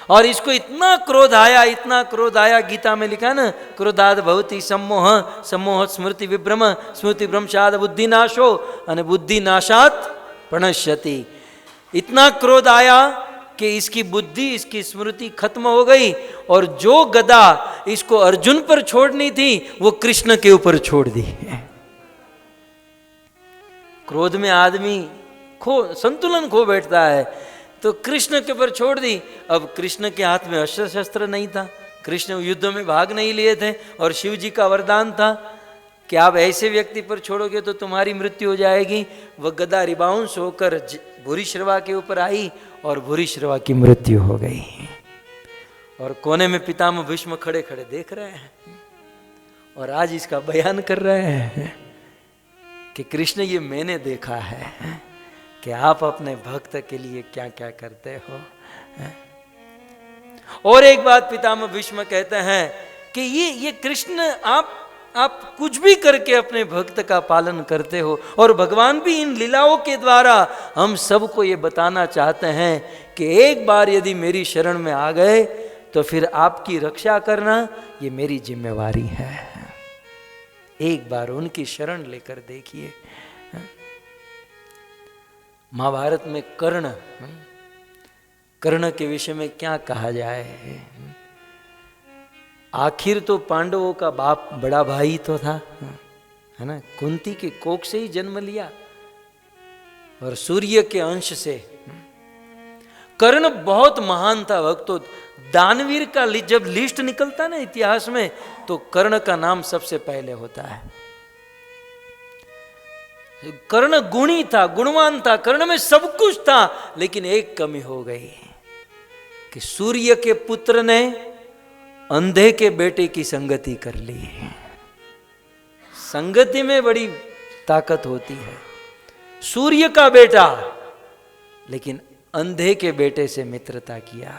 और इसको इतना क्रोध आया, गीता में लिखा ना, क्रोधाद भवति सम्मोह, सम्मोह स्मृति विभ्रम, स्मृति भ्रंशाद बुद्धि नाशो, अन बुद्धि नाशात प्रणश्यति। इतना क्रोध आया कि इसकी बुद्धि, इसकी स्मृति खत्म हो गई, और जो गदा इसको अर्जुन पर छोड़नी थी वो कृष्ण के ऊपर छोड़ दी। क्रोध में आदमी संतुलन खो बैठता है, तो कृष्ण के ऊपर छोड़ दी। अब कृष्ण के हाथ में अस्त्र शस्त्र नहीं था, कृष्ण युद्ध में भाग नहीं लिए थे, और शिव जी का वरदान था कि आप ऐसे व्यक्ति पर छोड़ोगे तो तुम्हारी मृत्यु हो जाएगी। वह गदा रिबाउंस होकर भूरिश्रवा के ऊपर आई और भूरिश्रवा की मृत्यु हो गई। और कोने में पितामह भीष्म खड़े खड़े देख रहे हैं, और आज इसका बयान कर रहे हैं कि कृष्ण ये मैंने देखा है कि आप अपने भक्त के लिए क्या क्या करते हो। और एक बात पितामह भीष्म कहते हैं कि ये कृष्ण आप कुछ भी करके अपने भक्त का पालन करते हो, और भगवान भी इन लीलाओं के द्वारा हम सबको ये बताना चाहते हैं कि एक बार यदि मेरी शरण में आ गए तो फिर आपकी रक्षा करना ये मेरी जिम्मेवारी है। एक बार उनकी शरण लेकर देखिए। महाभारत में कर्ण के विषय में क्या कहा जाए। आखिर तो पांडवों का बाप बड़ा भाई तो था, है ना, कुंती के कोख से ही जन्म लिया, और सूर्य के अंश से। कर्ण बहुत महान था भक्तों। दानवीर का जब लिस्ट निकलता है ना इतिहास में, तो कर्ण का नाम सबसे पहले होता है। कर्ण गुणी था, गुणवान था, कर्ण में सब कुछ था, लेकिन एक कमी हो गई कि सूर्य के पुत्र ने अंधे के बेटे की संगति कर ली। संगति में बड़ी ताकत होती है। सूर्य का बेटा, लेकिन अंधे के बेटे से मित्रता किया।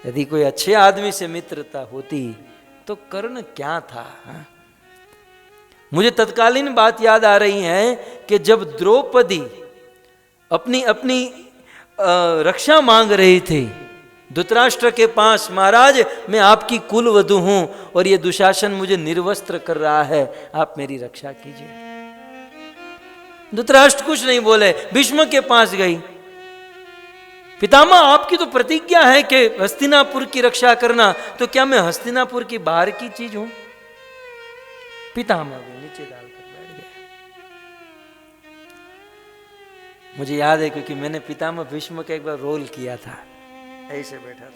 यदि कोई अच्छे आदमी से मित्रता होती तो कर्ण क्या था। मुझे तत्कालीन बात याद आ रही है कि जब द्रौपदी अपनी अपनी रक्षा मांग रही थी धृतराष्ट्र के पास, महाराज मैं आपकी कुल वधू हूं और ये दुशासन मुझे निर्वस्त्र कर रहा है, आप मेरी रक्षा कीजिए। धृतराष्ट्र कुछ नहीं बोले, भीष्म के पास गई। पितामह आपकी तो प्रतिज्ञा है कि हस्तिनापुर की रक्षा करना, तो क्या मैं हस्तिनापुर की बाहर की चीज हूं? पितामह भी नीचे डालकर बैठ गए। मुझे याद है क्योंकि मैंने पितामह भीष्म का एक बार रोल किया था, ऐसे बैठा था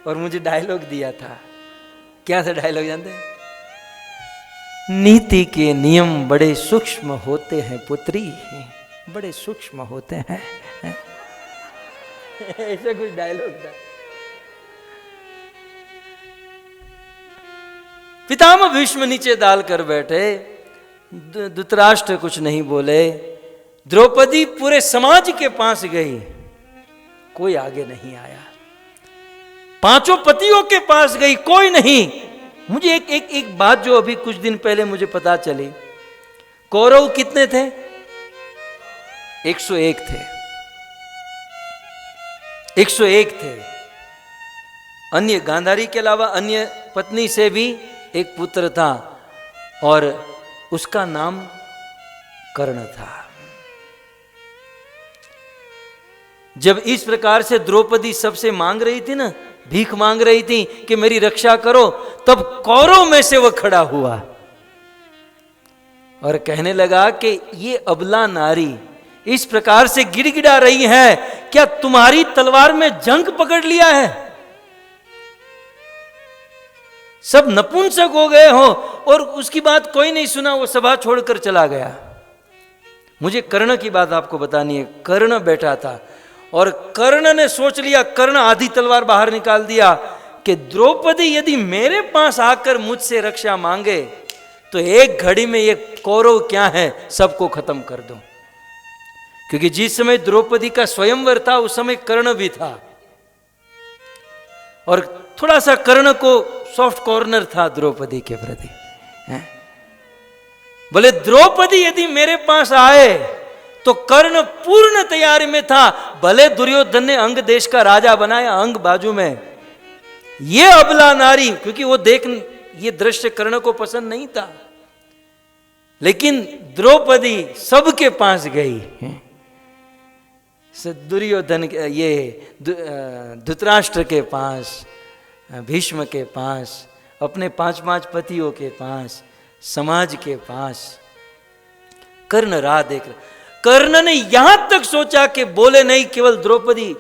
और मुझे डायलॉग दिया था। क्या था डायलॉग जानते हैं? नीति के नियम बड़े सूक्ष्म होते हैं पुत्री, बड़े सूक्ष्म होते हैं। ऐसा कुछ डायलॉग था। पितामह भीष्म नीचे डालकर बैठे, धृतराष्ट्र कुछ नहीं बोले। द्रौपदी पूरे समाज के पास गई, कोई आगे नहीं आया। पांचों पतियों के पास गई, कोई नहीं। मुझे एक बात जो अभी कुछ दिन पहले मुझे पता चली, कौरव कितने थे? 101 थे। 101 थे। अन्य गांधारी के अलावा अन्य पत्नी से भी एक पुत्र था और उसका नाम कर्ण था। जब इस प्रकार से द्रौपदी सबसे मांग रही थी ना, भीख मांग रही थी कि मेरी रक्षा करो, तब कौरव में से वह खड़ा हुआ और कहने लगा कि ये अबला नारी इस प्रकार से गिड़गिड़ा रही है, क्या तुम्हारी तलवार में जंग पकड़ लिया है? सब नपुंसक हो गए हो। और उसकी बात कोई नहीं सुना, वो सभा छोड़कर चला गया। मुझे कर्ण की बात आपको बतानी है। कर्ण बैठा था और कर्ण ने सोच लिया, कर्ण आधी तलवार बाहर निकाल दिया कि द्रौपदी यदि मेरे पास आकर मुझसे रक्षा मांगे तो एक घड़ी में ये कौरव क्या है सबको खत्म कर दो। क्योंकि जिस समय द्रौपदी का स्वयंवर था उस समय कर्ण भी था और थोड़ा सा कर्ण को सॉफ्ट कॉर्नर था द्रौपदी के प्रति। बोले द्रौपदी यदि मेरे पास आए तो कर्ण पूर्ण तैयारी में था। भले दुर्योधन ने अंग देश का राजा बनाया, अंग बाजू में, ये अबला नारी, क्योंकि वो ये दृश्य कर्ण को पसंद नहीं था, लेकिन द्रौपदी सबके पास गई। दुर्योधन, ये धृतराष्ट्र के पास, भीष्म के पास, अपने 5 पतियों के पास, समाज के पास। कर्ण राह देख रहा। कर्ण ने यहां तक सोचा कि बोले नहीं, केवल द्रौपदी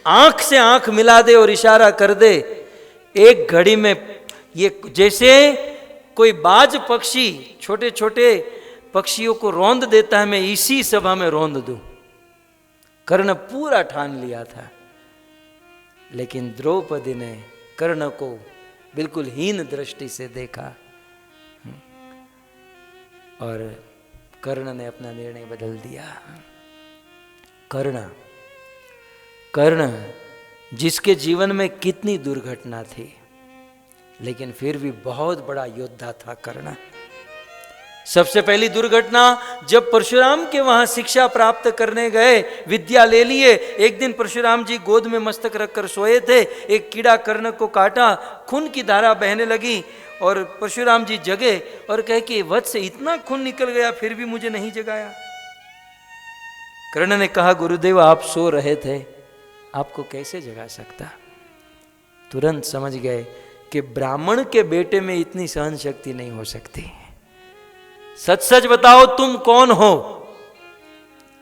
आंख से आंख मिला दे और इशारा कर दे, एक घड़ी में ये जैसे कोई बाज पक्षी छोटे छोटे पक्षियों को रौंद देता है, मैं इसी सभा में रौंद दूं। कर्ण पूरा ठान लिया था, लेकिन द्रौपदी ने कर्ण को बिल्कुल हीन दृष्टि से देखा और कर्ण ने अपना निर्णय बदल दिया। कर्ण जिसके जीवन में कितनी दुर्घटना थी, लेकिन फिर भी बहुत बड़ा योद्धा था कर्ण। सबसे पहली दुर्घटना जब परशुराम के वहां शिक्षा प्राप्त करने गए, विद्या ले लिए। एक दिन परशुराम जी गोद में मस्तक रखकर सोए थे, एक कीड़ा कर्ण को काटा, खून की धारा बहने लगी और परशुराम जी जगे और कहे कि वत्स से इतना खून निकल गया फिर भी मुझे नहीं जगाया। कर्ण ने कहा, गुरुदेव आप सो रहे थे, आपको कैसे जगा सकता। तुरंत समझ गए कि ब्राह्मण के बेटे में इतनी सहन शक्ति नहीं हो सकती। सच सच बताओ तुम कौन हो।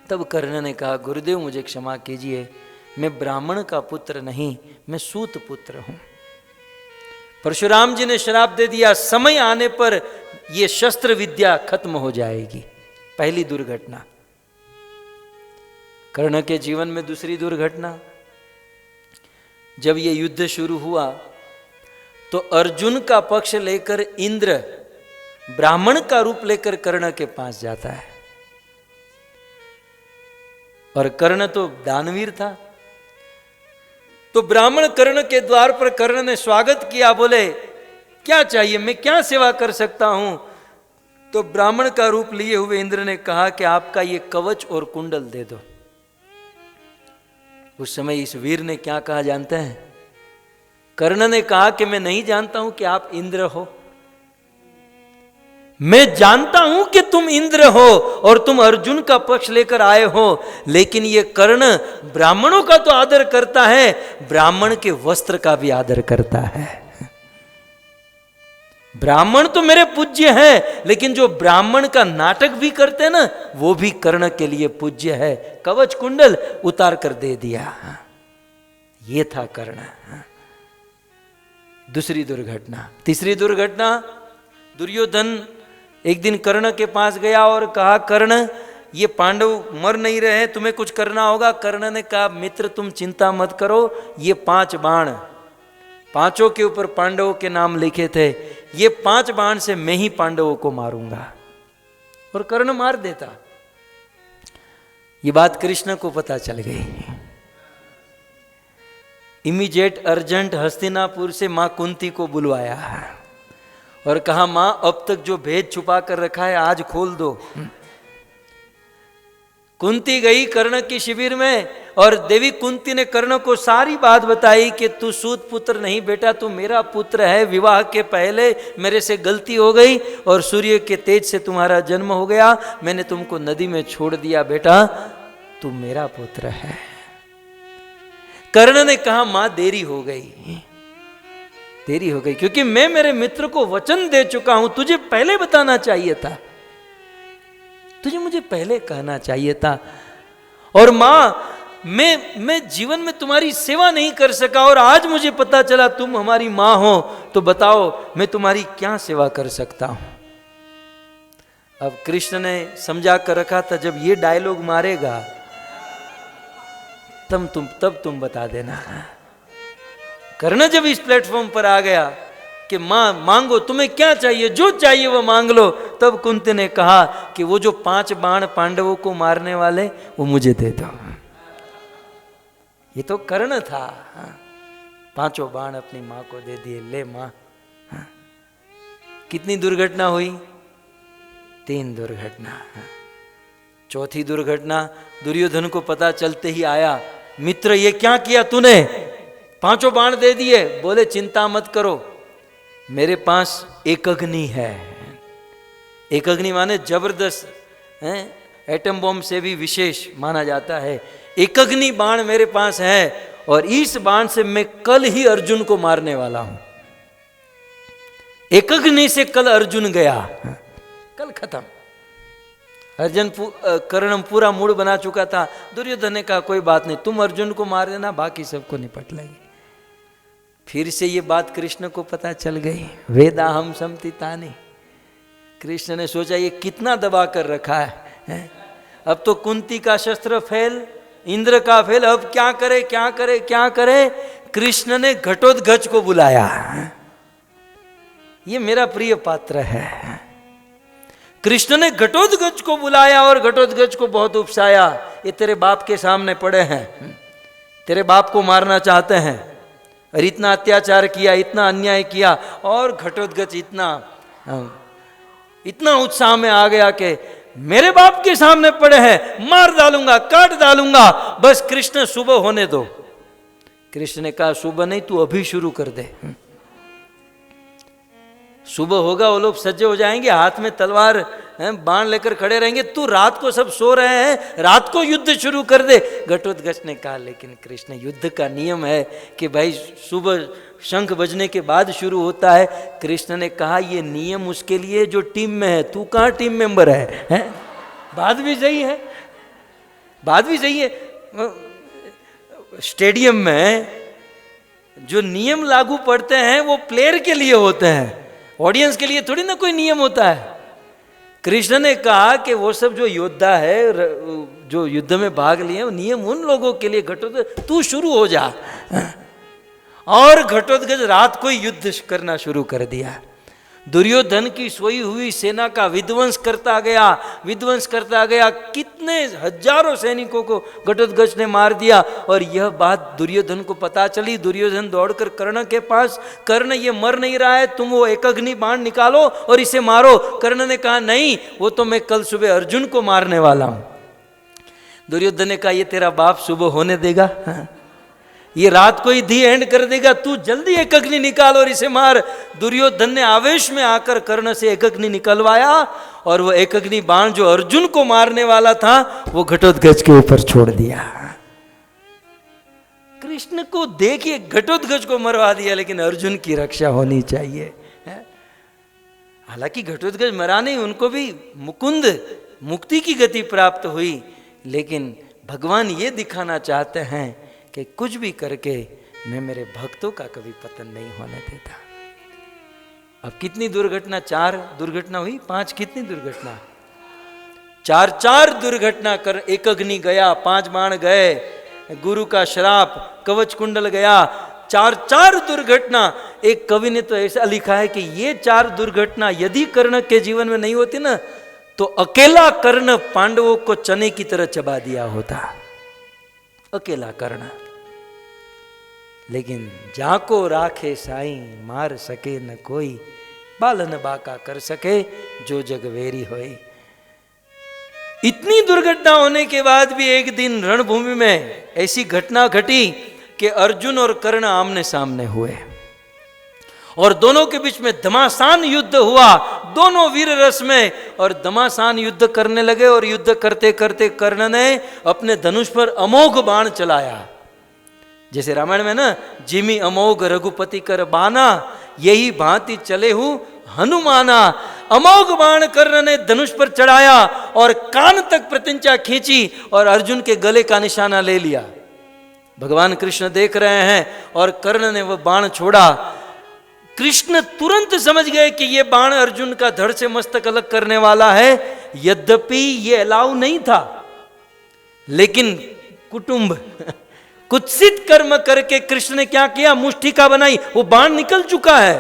तब कर्ण ने कहा, गुरुदेव मुझे क्षमा कीजिए, मैं ब्राह्मण का पुत्र नहीं, मैं सूत पुत्र हूं। परशुराम जी ने श्राप दे दिया, समय आने पर यह शस्त्र विद्या खत्म हो जाएगी। पहली दुर्घटना। कर्ण के जीवन में दूसरी दुर्घटना, जब यह युद्ध शुरू हुआ तो अर्जुन का पक्ष लेकर इंद्र ब्राह्मण का रूप लेकर कर्ण के पास जाता है। और कर्ण तो दानवीर था, तो ब्राह्मण कर्ण के द्वार पर कर्ण ने स्वागत किया, बोले क्या चाहिए, मैं क्या सेवा कर सकता हूं। तो ब्राह्मण का रूप लिए हुए इंद्र ने कहा कि आपका ये कवच और कुंडल दे दो। उस समय इस वीर ने क्या कहा जानते हैं? कर्ण ने कहा कि मैं नहीं जानता हूं कि आप इंद्र हो, मैं जानता हूं कि तुम इंद्र हो और तुम अर्जुन का पक्ष लेकर आए हो, लेकिन ये कर्ण ब्राह्मणों का तो आदर करता है, ब्राह्मण के वस्त्र का भी आदर करता है। ब्राह्मण तो मेरे पूज्य हैं, लेकिन जो ब्राह्मण का नाटक भी करते हैं ना, वो भी कर्ण के लिए पूज्य है। कवच कुंडल उतार कर दे दिया। ये था कर्ण। दूसरी दुर्घटना। तीसरी दुर्घटना, दुर्योधन एक दिन कर्ण के पास गया और कहा, कर्ण ये पांडव मर नहीं रहे, तुम्हें कुछ करना होगा। कर्ण ने कहा, मित्र तुम चिंता मत करो, ये 5 बाण, पांचों के ऊपर पांडवों के नाम लिखे थे, ये 5 बाण से मैं ही पांडवों को मारूंगा। और कर्ण मार देता। ये बात कृष्ण को पता चल गई। इमीडिएट अर्जेंट हस्तिनापुर से मां कुंती को बुलवाया और कहा, मां अब तक जो भेद छुपा कर रखा है आज खोल दो। कुंती गई कर्ण की शिविर में और देवी कुंती ने कर्ण को सारी बात बताई कि तू सूत पुत्र नहीं बेटा, तू मेरा पुत्र है, विवाह के पहले मेरे से गलती हो गई और सूर्य के तेज से तुम्हारा जन्म हो गया, मैंने तुमको नदी में छोड़ दिया, बेटा तू मेरा पुत्र है। कर्ण ने कहा, मां देरी हो गई, देरी हो गई, क्योंकि मैं मेरे मित्र को वचन दे चुका हूं, तुझे पहले बताना चाहिए था, तुझे मुझे पहले कहना चाहिए था। और मां मैं जीवन में तुम्हारी सेवा नहीं कर सका और आज मुझे पता चला तुम हमारी मां हो, तो बताओ मैं तुम्हारी क्या सेवा कर सकता हूं। अब कृष्ण ने समझा कर रखा था, जब ये डायलॉग मारेगा तब तुम बता देना। कर्ण जब इस प्लेटफॉर्म पर आ गया कि मां मांगो, तुम्हें क्या चाहिए, जो चाहिए वो मांग लो, तब कुंती ने कहा कि वो जो 5 बाण पांडवों को मारने वाले वो मुझे दे दो। ये तो कर्ण था। 5 बाण अपनी मां को दे दिए, ले मां। कितनी दुर्घटना हुई? 3 दुर्घटना। चौथी दुर्घटना, दुर्योधन को पता चलते ही आया, मित्र ये क्या किया तूने, 5 बाण दे दिए। बोले चिंता मत करो, मेरे पास एक अग्नि है। एक अग्नि माने जबरदस्त है, एटम बॉम्ब से भी विशेष माना जाता है। एक अग्नि बाण मेरे पास है और इस बाण से मैं कल ही अर्जुन को मारने वाला हूं। एक अग्नि से कल अर्जुन गया, कल खत्म। कर्ण पूरा मूड बना चुका था। दुर्योधन ने कहा कोई बात नहीं, तुम अर्जुन को मार देना, बाकी सबको निपट लेंगे। फिर से ये बात कृष्ण को पता चल गई, वेदाहम समतितानि। कृष्ण ने सोचा ये कितना दबा कर रखा है? अब तो कुंती का शस्त्र फेल, इंद्र का फेल, अब क्या करे क्या करे क्या करे। कृष्ण ने घटोत्कच को बुलाया। ये मेरा प्रिय पात्र है। कृष्ण ने घटोत्कच को बुलाया और घटोत्कच को बहुत उपसाया। ये तेरे बाप के सामने पड़े हैं, तेरे बाप को मारना चाहते हैं और इतना अत्याचार किया, इतना अन्याय किया। और घटोत्कच इतना उत्साह में आ गया कि मेरे बाप के सामने पड़े हैं, मार डालूंगा, काट डालूंगा, बस कृष्ण सुबह होने दो। कृष्ण ने कहा सुबह नहीं, तू अभी शुरू कर दे। सुबह होगा वो लोग सज्जे हो जाएंगे, हाथ में तलवार बाण लेकर खड़े रहेंगे, तू रात को सब सो रहे हैं, रात को युद्ध शुरू कर दे। घटोत्कच ने कहा लेकिन कृष्ण, युद्ध का नियम है कि भाई सुबह शंख बजने के बाद शुरू होता है। कृष्ण ने कहा ये नियम उसके लिए जो टीम में है, तू कहाँ टीम मेंबर है? बात भी सही है, बात भी सही है। स्टेडियम में जो नियम लागू पड़ते हैं वो प्लेयर के लिए होते हैं, ऑडियंस के लिए थोड़ी ना कोई नियम होता है। कृष्ण ने कहा कि वो सब जो योद्धा है, जो युद्ध में भाग लिए, वो नियम उन लोगों के लिए। घटोत्कच तू शुरू हो जा। और घटोत्कच रात को युद्ध करना शुरू कर दिया। दुर्योधन की सोई हुई सेना का विध्वंस करता गया, विध्वंस करता गया। कितने हजारों सैनिकों को घटोत्कच ने मार दिया। और यह बात दुर्योधन को पता चली। दुर्योधन दौड़कर कर्ण के पास, कर्ण ये मर नहीं रहा है, तुम वो एक अग्नि बाण निकालो और इसे मारो। कर्ण ने कहा नहीं, वो तो मैं कल सुबह अर्जुन को मारने वाला हूं। दुर्योधन ने कहा ये तेरा बाप सुबह होने देगा? ये रात को ही दी एंड कर देगा, तू जल्दी एक अग्नि निकाल और इसे मार। दुर्योधन ने आवेश में आकर कर्ण से एक अग्नि निकलवाया और वो एक अग्नि बाण जो अर्जुन को मारने वाला था वो घटोत्कच के ऊपर छोड़ दिया। कृष्ण को देखिए, घटोत्कच को मरवा दिया, लेकिन अर्जुन की रक्षा होनी चाहिए। हालांकि घटोत्कच मरा नहीं, उनको भी मुकुंद मुक्ति की गति प्राप्त हुई, लेकिन भगवान ये दिखाना चाहते हैं कि कुछ भी करके मैं मेरे भक्तों का कभी पतन नहीं होने देता। अब कितनी दुर्घटना, 4 दुर्घटना हुई, 5 कितनी दुर्घटना, 4 दुर्घटना कर। एक अग्नि गया, 5 बाण गए, गुरु का श्राप, कवच कुंडल गया, 4 दुर्घटना। एक कवि ने तो ऐसा लिखा है कि ये 4 दुर्घटना यदि कर्ण के जीवन में नहीं होती ना, तो अकेला कर्ण पांडवों को चने की तरह चबा दिया होता, अकेला कर्ण। लेकिन जाको राखे साईं, मार सके न कोई, बालन बाका कर सके जो जग वेरी होई। इतनी दुर्घटना होने के बाद भी एक दिन रणभूमि में ऐसी घटना घटी कि अर्जुन और कर्ण आमने सामने हुए और दोनों के बीच में घमासान युद्ध हुआ, दोनों वीर रस में, और घमासान युद्ध करने लगे। और युद्ध करते करते कर्ण ने अपने धनुष पर अमोघ बाण चलाया। जैसे रामायण में ना, जिमी अमोघ रघुपति कर बाना, यही भांति चले हूं हनुमाना। अमोघ बाण कर्ण ने धनुष पर चढ़ाया और कान तक प्रतिंचा खींची और अर्जुन के गले का निशाना ले लिया। भगवान कृष्ण देख रहे हैं और कर्ण ने वह बाण छोड़ा। कृष्ण तुरंत समझ गए कि यह बाण अर्जुन का धड़ से मस्तक अलग करने वाला है। यद्यपि यह अलाउ नहीं था, लेकिन कुटुंब कुत्सित कर्म करके कृष्ण ने क्या किया, मुष्टिका बनाई। वो बाण निकल चुका है,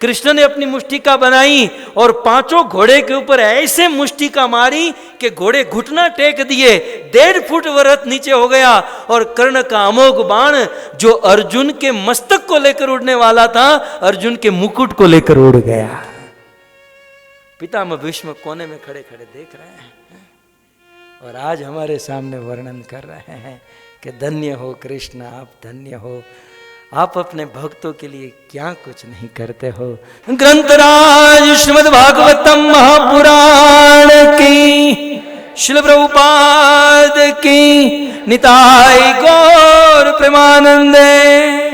कृष्ण ने अपनी मुष्टिका बनाई और 5 घोड़े के ऊपर ऐसे मुष्टिका मारी कि घोड़े घुटना टेक दिए, 1.5 फुट वरत नीचे हो गया। और कर्ण का अमोघ बाण जो अर्जुन के मस्तक को लेकर उड़ने वाला था, अर्जुन के मुकुट को लेकर उड़ गया। पितामह भीष्म कोने में खड़े खड़े देख रहे हैं और आज हमारे सामने वर्णन कर रहे हैं कि धन्य हो कृष्ण, आप धन्य हो, आप अपने भक्तों के लिए क्या कुछ नहीं करते हो। ग्रंथराज श्रीमद् भागवतम महापुराण की, श्रील प्रभुपाद की, निताई गौर प्रेमानंदे।